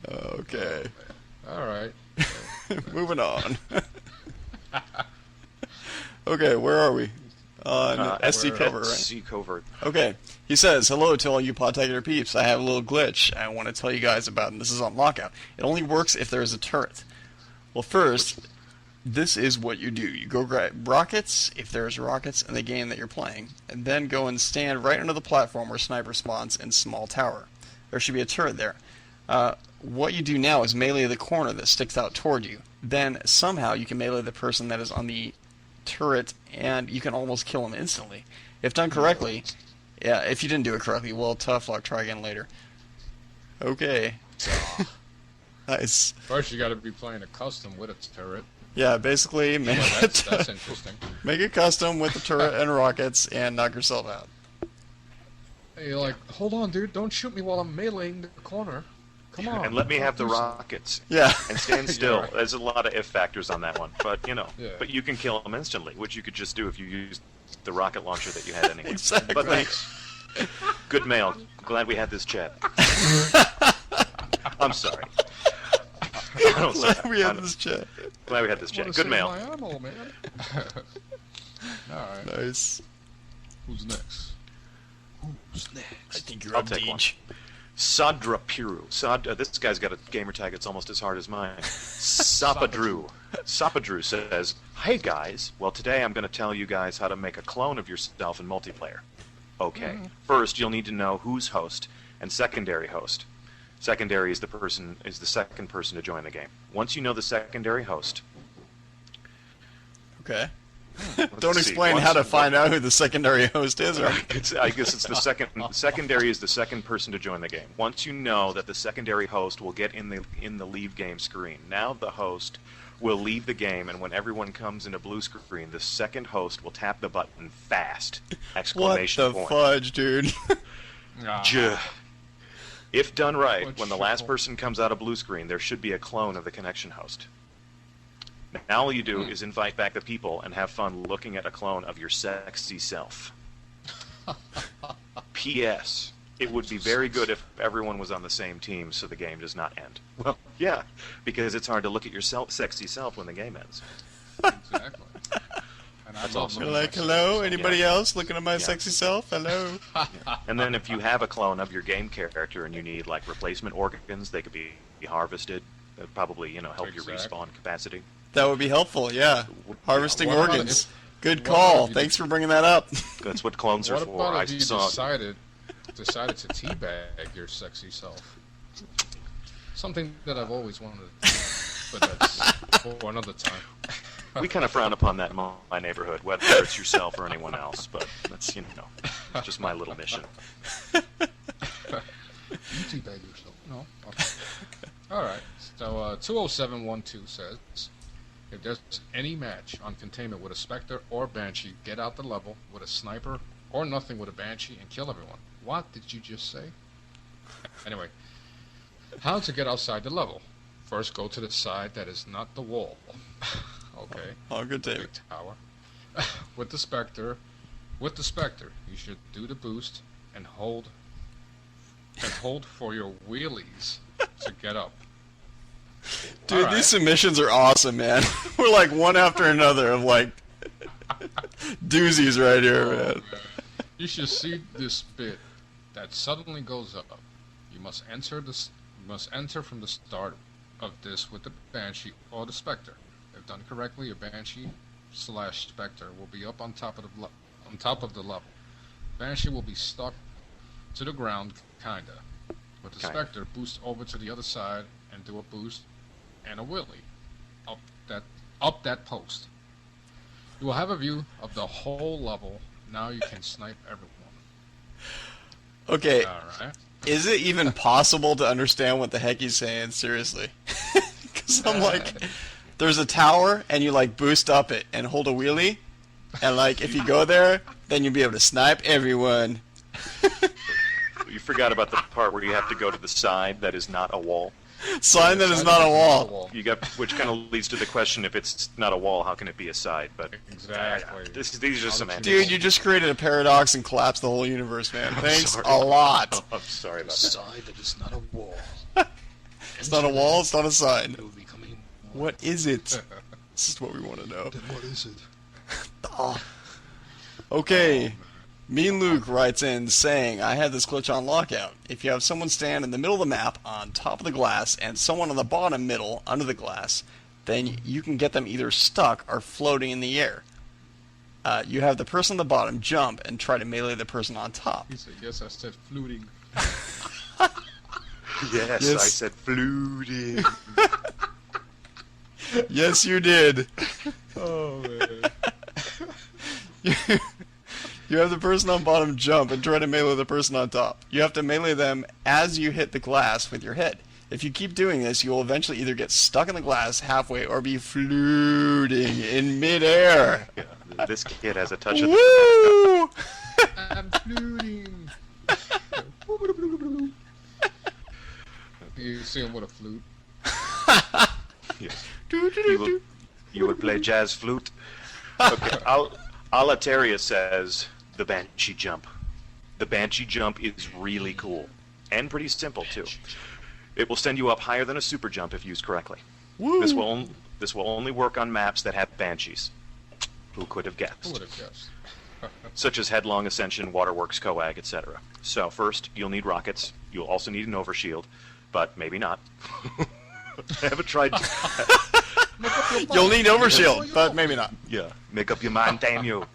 Okay. All right. Moving on. Okay, where are we? On SC We're cover, at right? C covert. Okay. He says, hello to all you Podtacular peeps. I have a little glitch I want to tell you guys about, and this is on lockout. It only works if there is a turret. Well, first, this is what you do. You go grab rockets, if there's rockets in the game that you're playing, and then go and stand right under the platform where sniper spawns in small tower. There should be a turret there. What you do now is melee the corner that sticks out toward you. Then, somehow, you can melee the person that is on the turret, and you can almost kill him instantly. If done correctly, yeah, if you didn't do it correctly, well, tough luck, try again later. Okay. Nice. First, you got to be playing a custom with a turret. Yeah, basically, make, Well, that's interesting. make it custom with the turret and rockets, and knock yourself out. Hey, you're like, hold on, dude, don't shoot me while I'm meleeing the corner. Come on. And let me have the do something. rockets. Yeah. And stand still. right. There's a lot of if factors on that one. But, Yeah. but you can kill them instantly, which you could just do if you used the rocket launcher that you had anyway. Exactly. But thanks. Good mail. Glad we had this chat. I'm sorry. Glad we had this chat. Glad we had this I wanna chat. Good save mail. my ammo, man. All right. Nice. Who's next? Who's I next? think you're I'll up, take one. Deej. Sadra Piru. This guy's got a gamer tag that's almost as hard as mine. Sapadru. Sapadru says, "Hey guys, well today I'm going to tell you guys how to make a clone of yourself in multiplayer. Okay, first you'll need to know who's host and secondary host. Secondary is the second person to join the game. Once you know the secondary host, Okay. let's Don't see, explain once- how to find out who the secondary host is, or I guess it's the second. Secondary is the second person to join the game. Once you know that the secondary host will get in the leave game screen, now the host will leave the game, and when everyone comes into blue screen, the second host will tap the button fast! what Exclamation the point. fudge, dude? J. If done right, What when the last shuffle. person comes out of blue screen, there should be a clone of the connection host. Now all you do is invite back the people and have fun looking at a clone of your sexy self. P.S. It would be very good if everyone was on the same team so the game does not end. Well, yeah, because it's hard to look at your sexy self when the game ends. Exactly. And That's I'm awesome. You're not like, looking hello, at anybody Yeah. else looking at my Yeah. sexy self? Hello. And then if you have a clone of your game character and you need like replacement organs, they could be harvested. That'd probably, help your Exactly. respawn capacity. That would be helpful, yeah. Harvesting what about organs. if- Good what about call. if you Thanks for bringing that up. That's what clones are What for. about I if you saw. decided to teabag your sexy self? Something that I've always wanted to do, but that's for another time. We kind of frown upon that in my neighborhood, whether it's yourself or anyone else. But that's just my little mission. You teabag yourself. No. Okay. All right. So 20712 says, if there's any match on containment with a Spectre or Banshee, get out the level with a sniper or nothing with a Banshee and kill everyone. What did you just say? Anyway, how to get outside the level? First, go to the side that is not the wall. Okay. Oh, good Big David. tower. With the Spectre, With the Spectre, you should do the boost and hold for your wheelies to get up. Dude, Alright. these submissions are awesome, man. We're like one after another of like doozies right here, Oh, man. man. You should see this bit that suddenly goes up. You must enter from the start of this with the Banshee or the Spectre. If done correctly, a Banshee/Spectre will be up on top of the level. Banshee will be stuck to the ground, kinda. With the Kinda. Spectre, boost over to the other side and do a boost and a wheelie up that post. You will have a view of the whole level. Now you can snipe everyone. Okay, Alright. is it even possible to understand what the heck he's saying? Seriously. Because I'm like, there's a tower, and you like boost up it and hold a wheelie, and like if you go there, then you'll be able to snipe everyone. You forgot about the part where you have to go to the side that is not a wall. Sign that is not a wall. You got, which kind of leads to the question: if it's not a wall, how can it be a side? But Exactly. these are semantics. Dude, you just created a paradox and collapsed the whole universe, man. Thanks sorry. a lot. I'm sorry The about that. side that is not a wall. It's not a wall, it's not a sign. It will become a wall. What is it? This is what we want to know. Then what is it? Oh. Okay. Mean Luke writes in saying, I had this glitch on lockout. If you have someone stand in the middle of the map on top of the glass and someone on the bottom middle under the glass, then you can get them either stuck or floating in the air. You have the person on the bottom jump and try to melee the person on top. He said, yes, I said fluting. Yes, Yes. I said fluting. Yes, you did. Oh, man. You have the person on bottom jump and try to melee the person on top. You have to melee them as you hit the glass with your head. If you keep doing this, you will eventually either get stuck in the glass halfway or be floating in midair. Yeah, this kid has a touch of. Woo! I'm fluting. You see him with a flute. Yes. You would play jazz flute. Okay, Alateria says the Banshee jump. The Banshee jump is really cool and pretty simple too. It will send you up higher than a super jump if used correctly. Woo! This will only work on maps that have Banshees. Who could have Who guessed? would have guessed? Such as Headlong Ascension, Waterworks, Coag, etc. So first, you'll need rockets. You'll also need an overshield, but maybe not. I haven't tried. You'll need overshield, but maybe not. Yeah, make up your mind, damn you.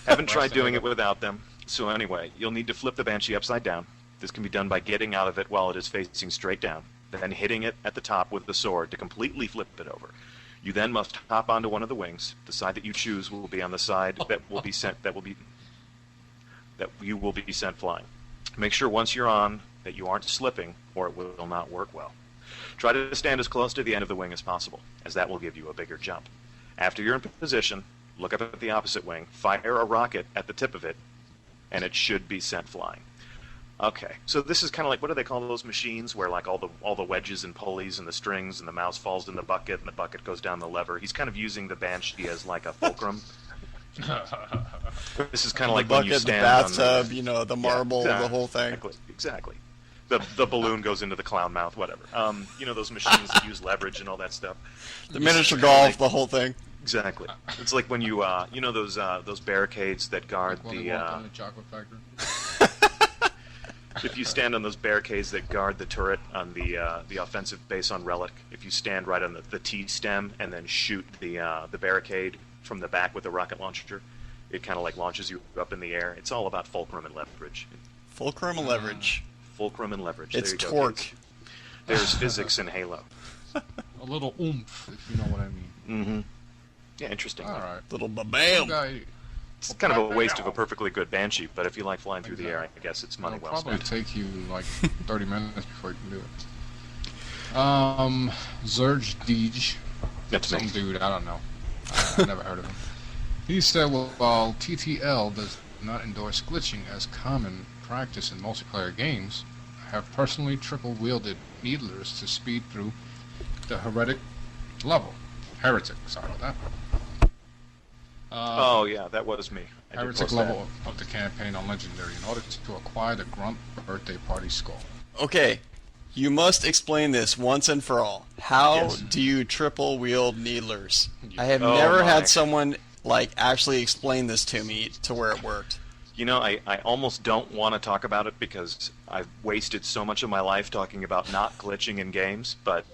Haven't tried doing it without them. So anyway, you'll need to flip the Banshee upside down. This can be done by getting out of it while it is facing straight down, then hitting it at the top with the sword to completely flip it over. You then must hop onto one of the wings. The side that you choose will be on the side that you will be sent flying. Make sure once you're on that you aren't slipping, or it will not work well. Try to stand as close to the end of the wing as possible, as that will give you a bigger jump. After you're in position, look up at the opposite wing, fire a rocket at the tip of it, and it should be sent flying. Okay, so this is kind of like, what do they call those machines where like all the wedges and pulleys and the strings and the mouse falls in the bucket and the bucket goes down the lever. He's kind of using the Banshee as like a fulcrum. This is kind of like when you Bucket, the stand bathtub, on the, you know, the marble, the whole thing. Exactly. The balloon goes into the clown mouth, whatever. You know those machines that use leverage and all that stuff. The miniature golf, the whole thing. Exactly. It's like when you you know those barricades that guard When we the walked in the chocolate factory. if you stand on those barricades that guard the turret on the offensive base on Relic, if you stand right on the T stem and then shoot the barricade from the back with a rocket launcher, it kind of like launches you up in the air. It's all about fulcrum and leverage. Fulcrum and leverage. Fulcrum and leverage. It's there you torque. Go, kids. There's physics in Halo. A little oomph, if you know what I mean. Mm-hmm. Yeah, interesting. All right. Little ba-bam. Guy, It's kind of a waste of a perfectly good Banshee, but if you like flying through the air, I guess it's money it'll well probably spent. take you like 30 minutes before you can do it. XerxDeej, That's some me. dude, I don't know. I never heard of him. He said, well, while TTL does not endorse glitching as common practice in multiplayer games, I have personally triple-wielded needlers to speed through the heretic level. Heretic, sorry about that. Oh yeah, that was me. I did Heretic post that. level of the campaign on Legendary in order to acquire the Grunt birthday party skull. Okay, you must explain this once and for all. How Yes. do you triple wield needlers? Yeah. I have Oh, never my. had someone like actually explain this to me to where it worked. You know, I almost don't want to talk about it because I've wasted so much of my life talking about not glitching in games, but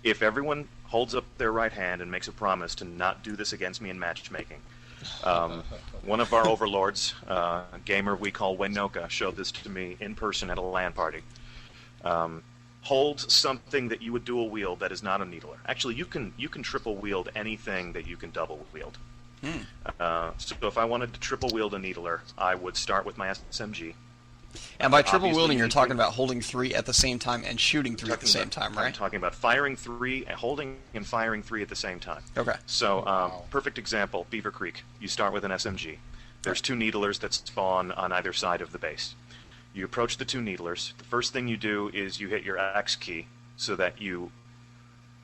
if everyone holds up their right hand and makes a promise to not do this against me in matchmaking, one of our overlords, a gamer we call Wenoka, showed this to me in person at a LAN party. Hold something that you would dual wield that is not a needler. Actually, you can triple wield anything that you can double wield. So if I wanted to triple wield a needler, I would start with my SMG. And by triple Obviously, wielding, you're you talking can- about holding 3 at the same time and shooting 3 at the same time, I'm right? talking about firing 3, holding and firing 3 at the same time. Okay. So, Wow. perfect example, Beaver Creek. You start with an SMG. There's 2 needlers that spawn on either side of the base. You approach the 2 needlers. The first thing you do is you hit your X key so that you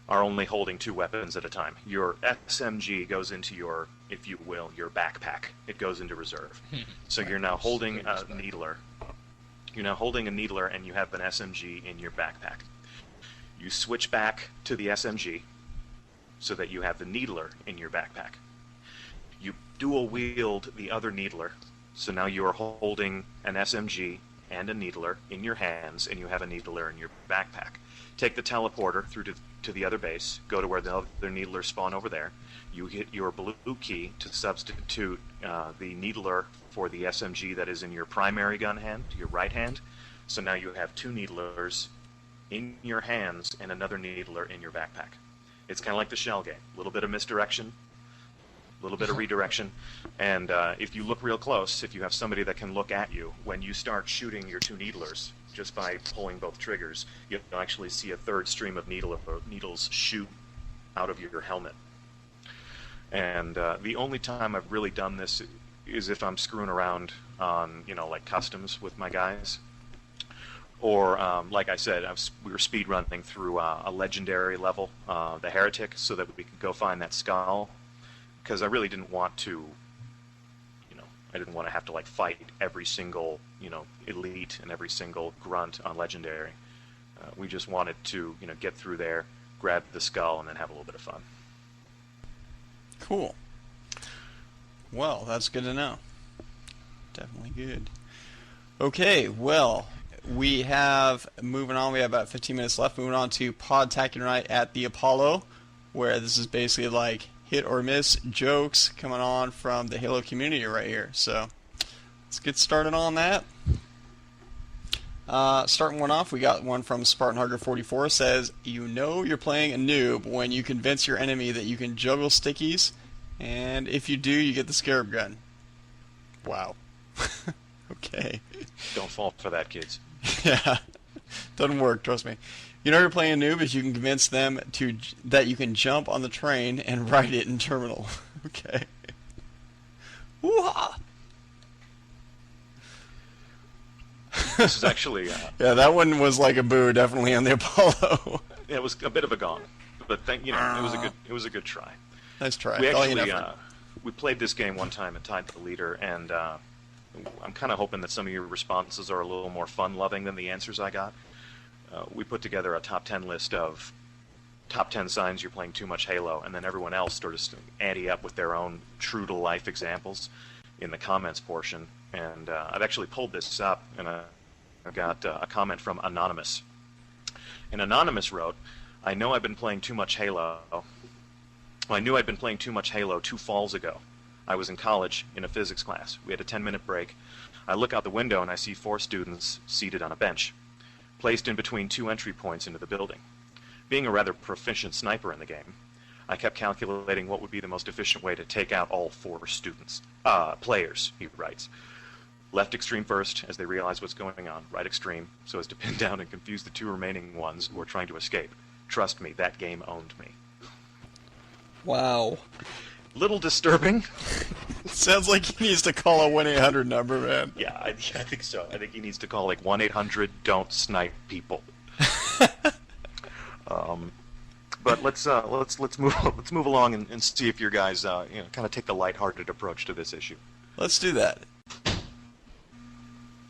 are only holding 2 weapons at a time. Your SMG goes into your, if you will, your backpack. It goes into reserve. So you're now holding a needler. You're now holding a needler and you have an SMG in your backpack. You switch back to the SMG so that you have the needler in your backpack. You dual wield the other needler, so now you are holding an SMG and a needler in your hands, and you have a needler in your backpack. Take the teleporter through to the other base, go to where the other needlers spawn over there. You hit your blue key to substitute the needler for the SMG that is in your primary gun hand, your right hand. So now you have 2 needlers in your hands and another needler in your backpack. It's kind of like the shell game. A little bit of misdirection, a little bit of redirection, and if you look real close, if you have somebody that can look at you, when you start shooting your 2 needlers, just by pulling both triggers, you'll actually see a third stream of needles shoot out of your helmet. And the only time I've really done this is if I'm screwing around on, like customs with my guys. Or, like I said, we were speed running through a legendary level, the Heretic, so that we could go find that skull. Because I really didn't want to, I didn't want to have to like fight every single, elite and every single grunt on legendary. We just wanted to, get through there, grab the skull, and then have a little bit of fun. Cool. Well, that's good to know. Definitely good. Okay, well, we have about 15 minutes left. Moving on to Podtacular Night at the Apollo, where this is basically like hit or miss jokes coming on from the Halo community right here. So let's get started on that. Starting one off, we got one from Spartan Hugger 44. Says, "You know you're playing a noob when you convince your enemy that you can juggle stickies, and if you do, you get the scarab gun." Wow. Okay. Don't fall for that, kids. Yeah. Doesn't work, trust me. You know you're playing a noob if you can convince them that you can jump on the train and ride it in terminal. Okay. Woo-ha! This is actually, Yeah, that one was like a boo, definitely on the Apollo. it was a bit of a gong, but it was a good try. Nice try. We Valiant actually effort. we played this game one time and tied the leader, and I'm kind of hoping that some of your responses are a little more fun-loving than the answers I got. We put together a top 10 list of top 10 signs you're playing too much Halo, and then everyone else sort of ante up with their own true-to-life examples in the comments portion. And I've actually pulled this up, and I've got a comment from Anonymous. And Anonymous wrote, "I know I've been playing too much Halo. Well, I knew I'd been playing too much Halo 2 falls ago. I was in college in a physics class. We had a 10-minute break. I look out the window and I see 4 students seated on a bench, placed in between 2 entry points into the building. Being a rather proficient sniper in the game, I kept calculating what would be the most efficient way to take out all 4 players, he writes. Left extreme first, as they realize what's going on. Right extreme, so as to pin down and confuse the 2 remaining ones who are trying to escape. Trust me, that game owned me." Wow. Little disturbing. Sounds like he needs to call a 1-800 number, man. Yeah, I think so. I think he needs to call like 1-800 don't snipe people. But let's move along and see if your guys kind of take the lighthearted approach to this issue. Let's do that.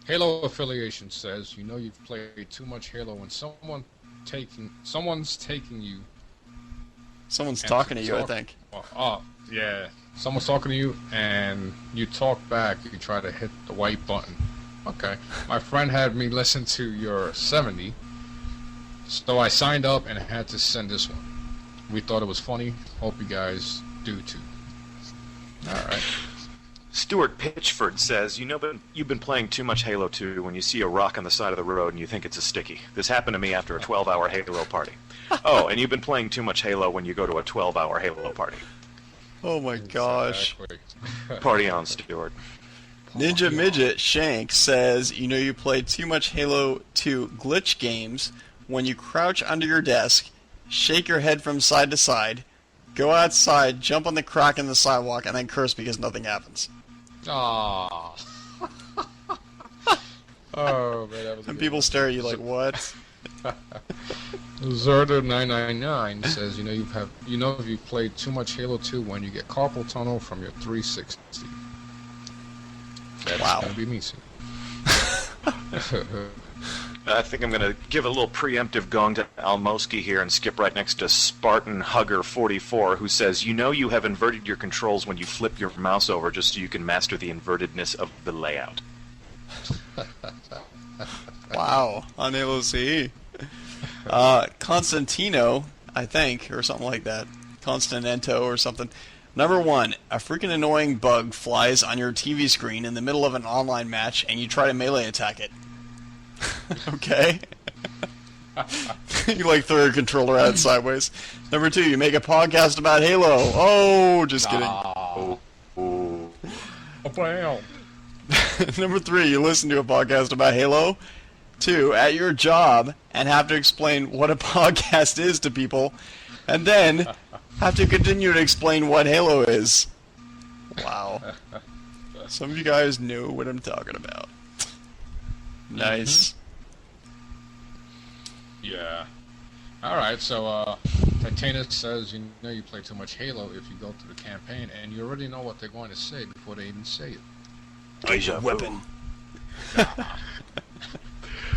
Halo affiliation says, you know you've played too much Halo when someone's taking you. Someone's talking to you, I think. Yeah. Someone's talking to you, and you talk back. You try to hit the white button. Okay. My friend had me listen to your 70, so I signed up and had to send this one. We thought it was funny. Hope you guys do too. All right. Stuart Pitchford says, you've been playing too much Halo 2 when you see a rock on the side of the road and you think it's a sticky. This happened to me after a 12-hour Halo party. Oh, and you've been playing too much Halo when you go to a 12-hour Halo party. Oh my gosh. Exactly. Party on, Stuart. Ninja Midget Shank says, you played too much Halo 2 glitch games when you crouch under your desk, shake your head from side to side, go outside, jump on the crack in the sidewalk, and then curse because nothing happens. Aww. Oh man, that was. And people stare at you like, what? Zerder999 says, if you played too much Halo 2 when you get carpal tunnel from your 360. That's gonna be me soon. I think I'm going to give a little preemptive gong to Almoski here and skip right next to Spartan Hugger 44, who says, you have inverted your controls when you flip your mouse over just so you can master the invertedness of the layout. Wow, on Halo CE. Constantino, I think, or something like that. Constantento or something. Number 1, a freaking annoying bug flies on your TV screen in the middle of an online match and you try to melee attack it. Okay. You throw your controller out sideways. Number 2, you make a podcast about Halo. Oh, just kidding. Oh. Number 3, you listen to a podcast about Halo. 2, at your job and have to explain what a podcast is to people, and then have to continue to explain what Halo is. Wow. Some of you guys know what I'm talking about. Nice. Yeah. Alright, so Titanus says, you play too much Halo if you go through the campaign and you already know what they're going to say before they even say it. Deja weapon.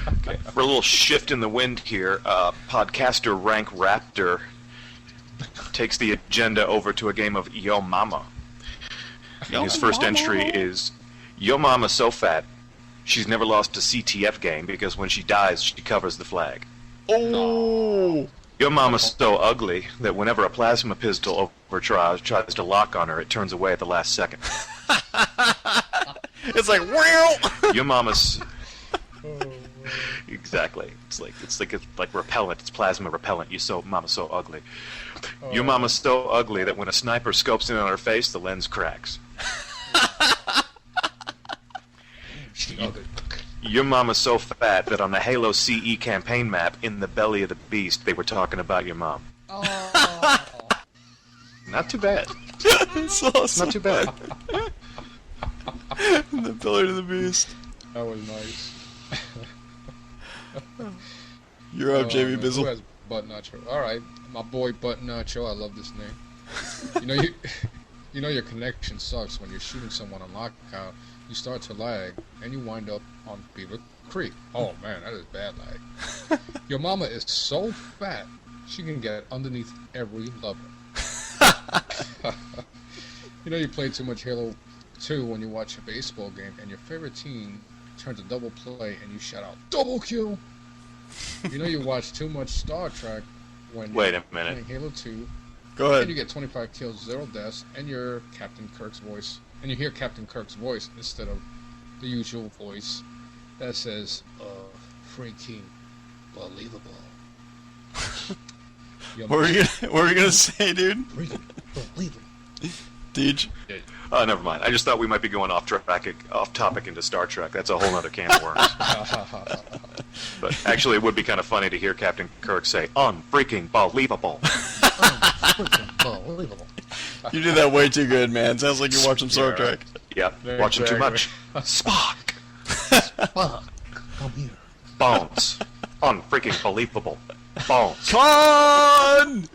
Okay. For a little shift in the wind here, podcaster Rank Raptor takes the agenda over to a game of Yo Mama. His first entry is, Yo Mama so fat, she's never lost a CTF game because when she dies, she covers the flag. Oh! Your mama's so ugly that whenever a plasma pistol tries to lock on her, it turns away at the last second. It's like, wow! Your mama's... Exactly. It's like repellent. It's plasma repellent. Mama's so ugly. Your mama's so ugly that when a sniper scopes in on her face, the lens cracks. Your mama's so fat that on the Halo CE campaign map in the belly of the beast, they were talking about your mom. Oh. Not too bad. It's awesome. Not too bad. The belly of the beast. That was nice. You're up, JV Who Bizzle. has Butt Nacho? Alright, my boy Butt Nacho, I love this name. You know your connection sucks when you're shooting someone on lockout. You start to lag, and you wind up on Beaver Creek. Oh man, that is bad lag. Your mama is so fat, she can get underneath every level. You played too much Halo 2 when you watch a baseball game, and your favorite team turns a double play, and you shout out, "Double kill!" You watch too much Star Trek when you're playing Halo 2. Go ahead. And you get 25 kills, 0 deaths, and you're CapnKruk's voice. And you hear CapnKruk's voice instead of the usual voice that says, freaking believable. What were you gonna say, dude? Believable. Deej? Oh, never mind. I just thought we might be going off topic into Star Trek. That's a whole other can of worms. But actually, it would be kind of funny to hear CapnKrunk say, "Unfreaking believable." Unbelievable. You did that way too good, man. Sounds like you're watching Star Trek. Yeah, watching too much. Spock. Fuck. Come here. Bones. Unfreaking believable. Balls. Con!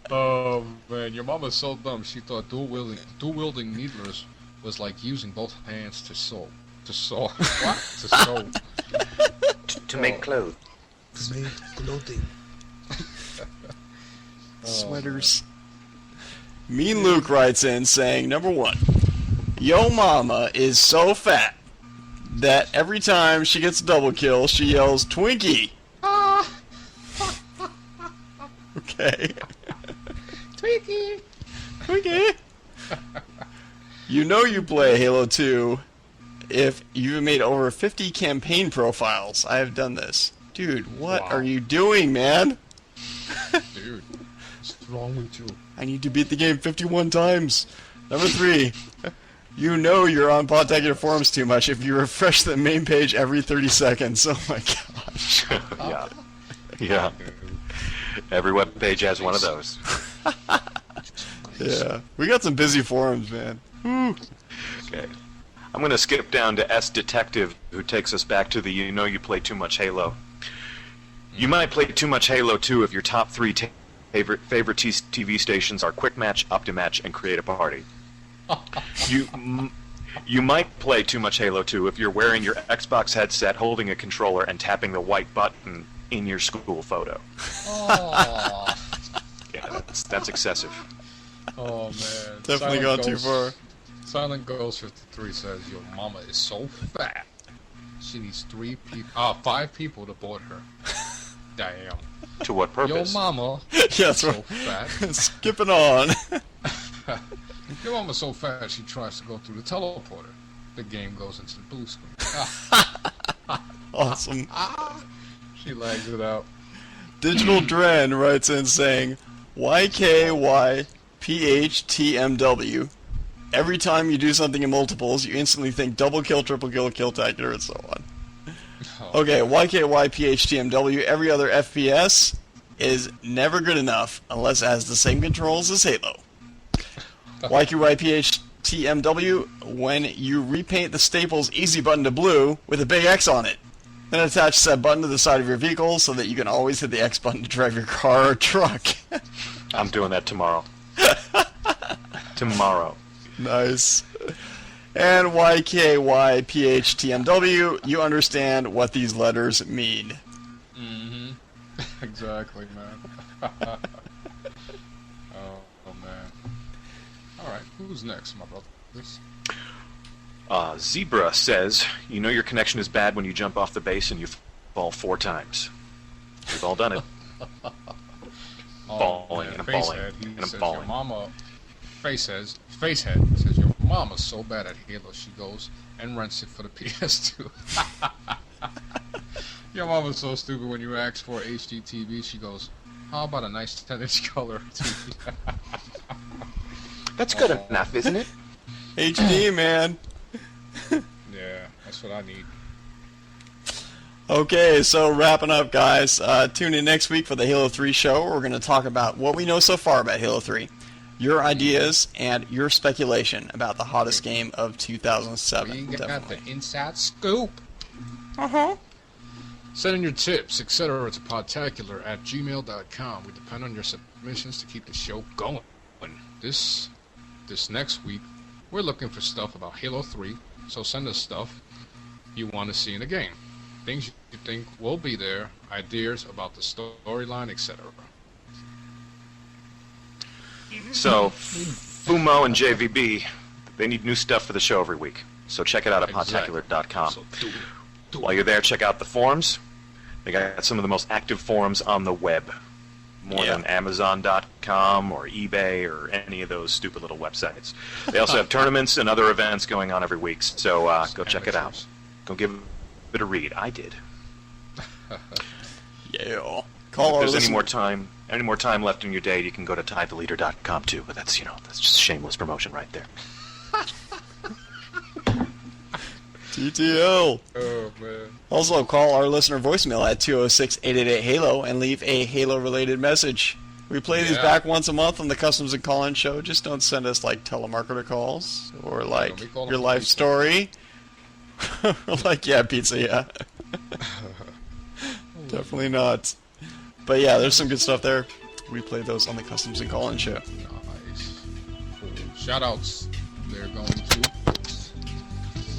Oh man, your mama's so dumb. She thought dual-wielding needlers was like using both hands to sew. To sew. What? To sew. To make clothes. To make clothing. Sweaters. Mean Luke writes in saying, number 1, yo mama is so fat that every time she gets a double kill, she yells, Twinkie! Okay. Twinkie! Twinkie! You know you play Halo 2 if you've made over 50 campaign profiles. I have done this. Dude, what Wow. are you doing, man? Dude. What's wrong with you? I need to beat the game 51 times. Number 3, you know you're on Podtacular forums too much if you refresh the main page every 30 seconds. Oh my gosh. Yeah. Yeah. Every web page has one of those. Yeah. We got some busy forums, man. Whew. Okay. I'm going to skip down to S Detective, who takes us back to the you know you play too much Halo. You might play too much Halo 2 if your top 3 favorite TV stations are Quick Match, Optimatch, and Create a Party. You might play too much Halo 2 if you're wearing your Xbox headset, holding a controller, and tapping the white button in your school photo. Oh, Yeah, that's excessive. oh man. Definitely gone too far. Silent Ghost 53 says your mama is so fat. She needs 5 people to board her. Damn. To what Your purpose? mama Yes, so we're fat. skipping on. Your mama's so fat she tries to go through the teleporter. The game goes into the blue screen. Awesome. She lags it out. Digital Dren writes in saying, YKYPHTMW. Every time you do something in multiples, you instantly think double kill, triple kill, kill-tacular, and so on. Oh, Okay, YKYPHTMW, every other FPS is never good enough unless it has the same controls as Halo. YKYPHTMW, when you repaint the Staples Easy button to blue with a big X on it, then attach that button to the side of your vehicle so that you can always hit the X button to drive your car or truck. I'm doing that tomorrow. Tomorrow. Nice. And YKYPHTMW, you understand what these letters mean. Mm-hmm. Exactly, man. Oh man. Alright, who's next, my brother? Zebra says, you know your connection is bad when you jump off the base and you fall 4 times. We've all done it. Falling, and I'm falling, Facehead, he and I'm says falling. your mama. Facehead says your mama's so bad at Halo she goes and rents it for the PS2. Your mama's so stupid when you ask for HD TV. She goes, how about a nice 10-inch color TV? That's good enough, isn't it? HD, man. Yeah, that's what I need. Okay, so wrapping up, guys. Tune in next week for the Halo 3 show. We're going to talk about what we know so far about Halo 3, your ideas, and your speculation about the hottest game of 2007. We got Definitely. the inside scoop. Send in your tips, etc. to podtacular@gmail.com. We depend on your submissions to keep the show going. This next week, we're looking for stuff about Halo 3, so send us stuff you want to see in the game. Things you think will be there, ideas about the storyline, etc. So, Foo Mo and JVB, they need new stuff for the show every week. So check it out at Exactly. podtacular.com. So do it. While you're there, check out the forums. They got some of the most active forums on the web. More than Amazon.com or eBay or any of those stupid little websites. They also have tournaments and other events going on every week. So go check it out. Go give it a read. I did. Yeah. If Call our there's any listener. more time left in your day, you can go to TideTheLeader.com too. But that's that's just shameless promotion right there. TTL. Oh, man. Also, call our listener voicemail at 206-888-HALO and leave a Halo-related message. We play these Yeah. back once a month on the Customs and Call-In show. Just don't send us, like, telemarketer calls or, like, we call them your life pizza. story. Like, yeah, pizza, yeah. Definitely not. But yeah, there's some good stuff there. We played those on the Customs and Call-In show. Nice. Cool. Shoutouts. They're going to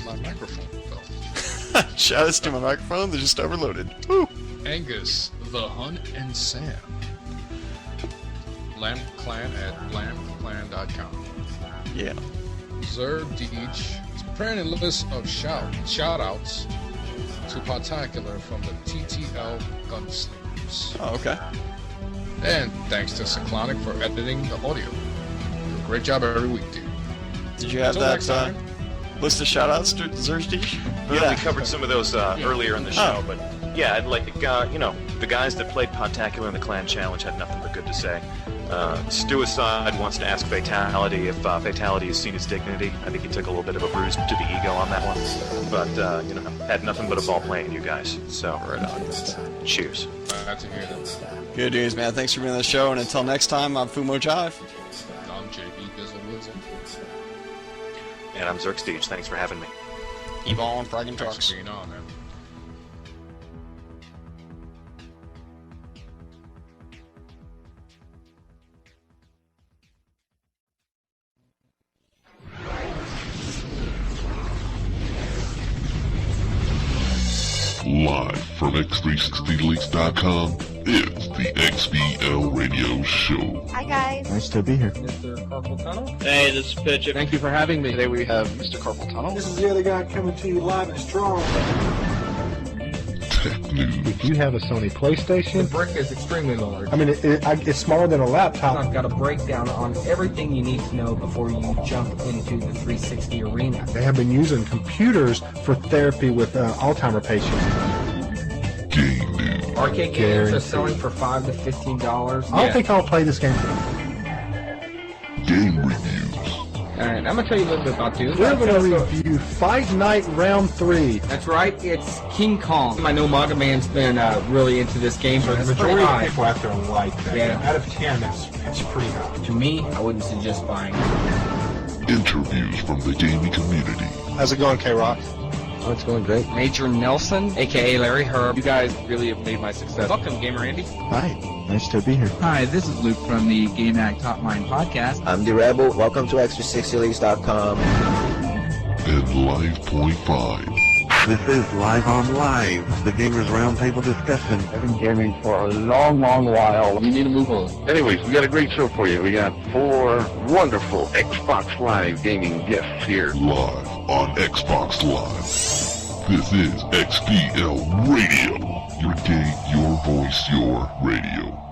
my microphone fell. Shoutouts to my microphone. They're just overloaded. Woo! Angus, the Hun, and Sam. Lamb Clan at lambclan.com. Yeah. XerxDeej is preparing a list of shoutouts to Podtacular from the TTL Gunslingers. Oh, okay. And thanks to Ciclonic for editing the audio. Do a great job every week, dude. Did you have Until next that time. list of shoutouts to XerxDeej? Yeah, we covered some of those earlier in the show, but yeah, I'd like the guys that played Podtacular in the Clan Challenge had nothing but good to say. Suicide wants to ask Fatality if Fatality is seen as dignity. I think he took a little bit of a bruise to the ego on that one, but had nothing but a ball playing you guys. So Right on. cheers. Glad to hear that. Good news, man. Thanks for being on the show, and until next time, I'm Foo Mo Jive. I'm JVB XerxDeej. And I'm XerxDeej. Thanks for having me. Keep on fragging Thanks trucks. for being on, man. Live from X360Leaks.com, it's the XBL Radio Show. Hi guys. Nice to be here. Hey, this is Pitch. Thank you for having me. Today we have Mr. Carpal Tunnel. This is the other guy coming to you live and strong. Tech news, If you have a Sony PlayStation, The brick is extremely large. I mean, it's smaller than a laptop. I've got a breakdown on everything you need to know before you jump into the 360 arena. They have been using computers for therapy with Alzheimer patients. game news, Arcade games are selling for $5 to $15. I don't think I'll play this game. game reviews, Alright, I'm gonna tell you a little bit about Dune. We're going to review Fight Night Round 3. That's right, it's King Kong. I know Maga Man's been really into this game, but it's pretty high. out there like that. Yeah. Out of 10, it's pretty high. To me, I wouldn't suggest buying it. interviews from the gaming community, How's it going, K-Rock? Oh, it's going great. Major Nelson, aka Larry Herb. You guys really have made my success. Welcome, Gamer Andy. Hi. Nice to be here. Hi, this is Luke from the Game Act Top Mind podcast. I'm the Rebel. Welcome to Extra60Leaks.com. and Live Point 5. This is Live on Live, the Gamers Roundtable discussion. I've been gaming for a long, long while. You need to move on. Anyways, we got a great show for you. We got 4 wonderful Xbox Live gaming guests here. Live on Xbox Live. This is XBL Radio. Your game, your voice, your radio.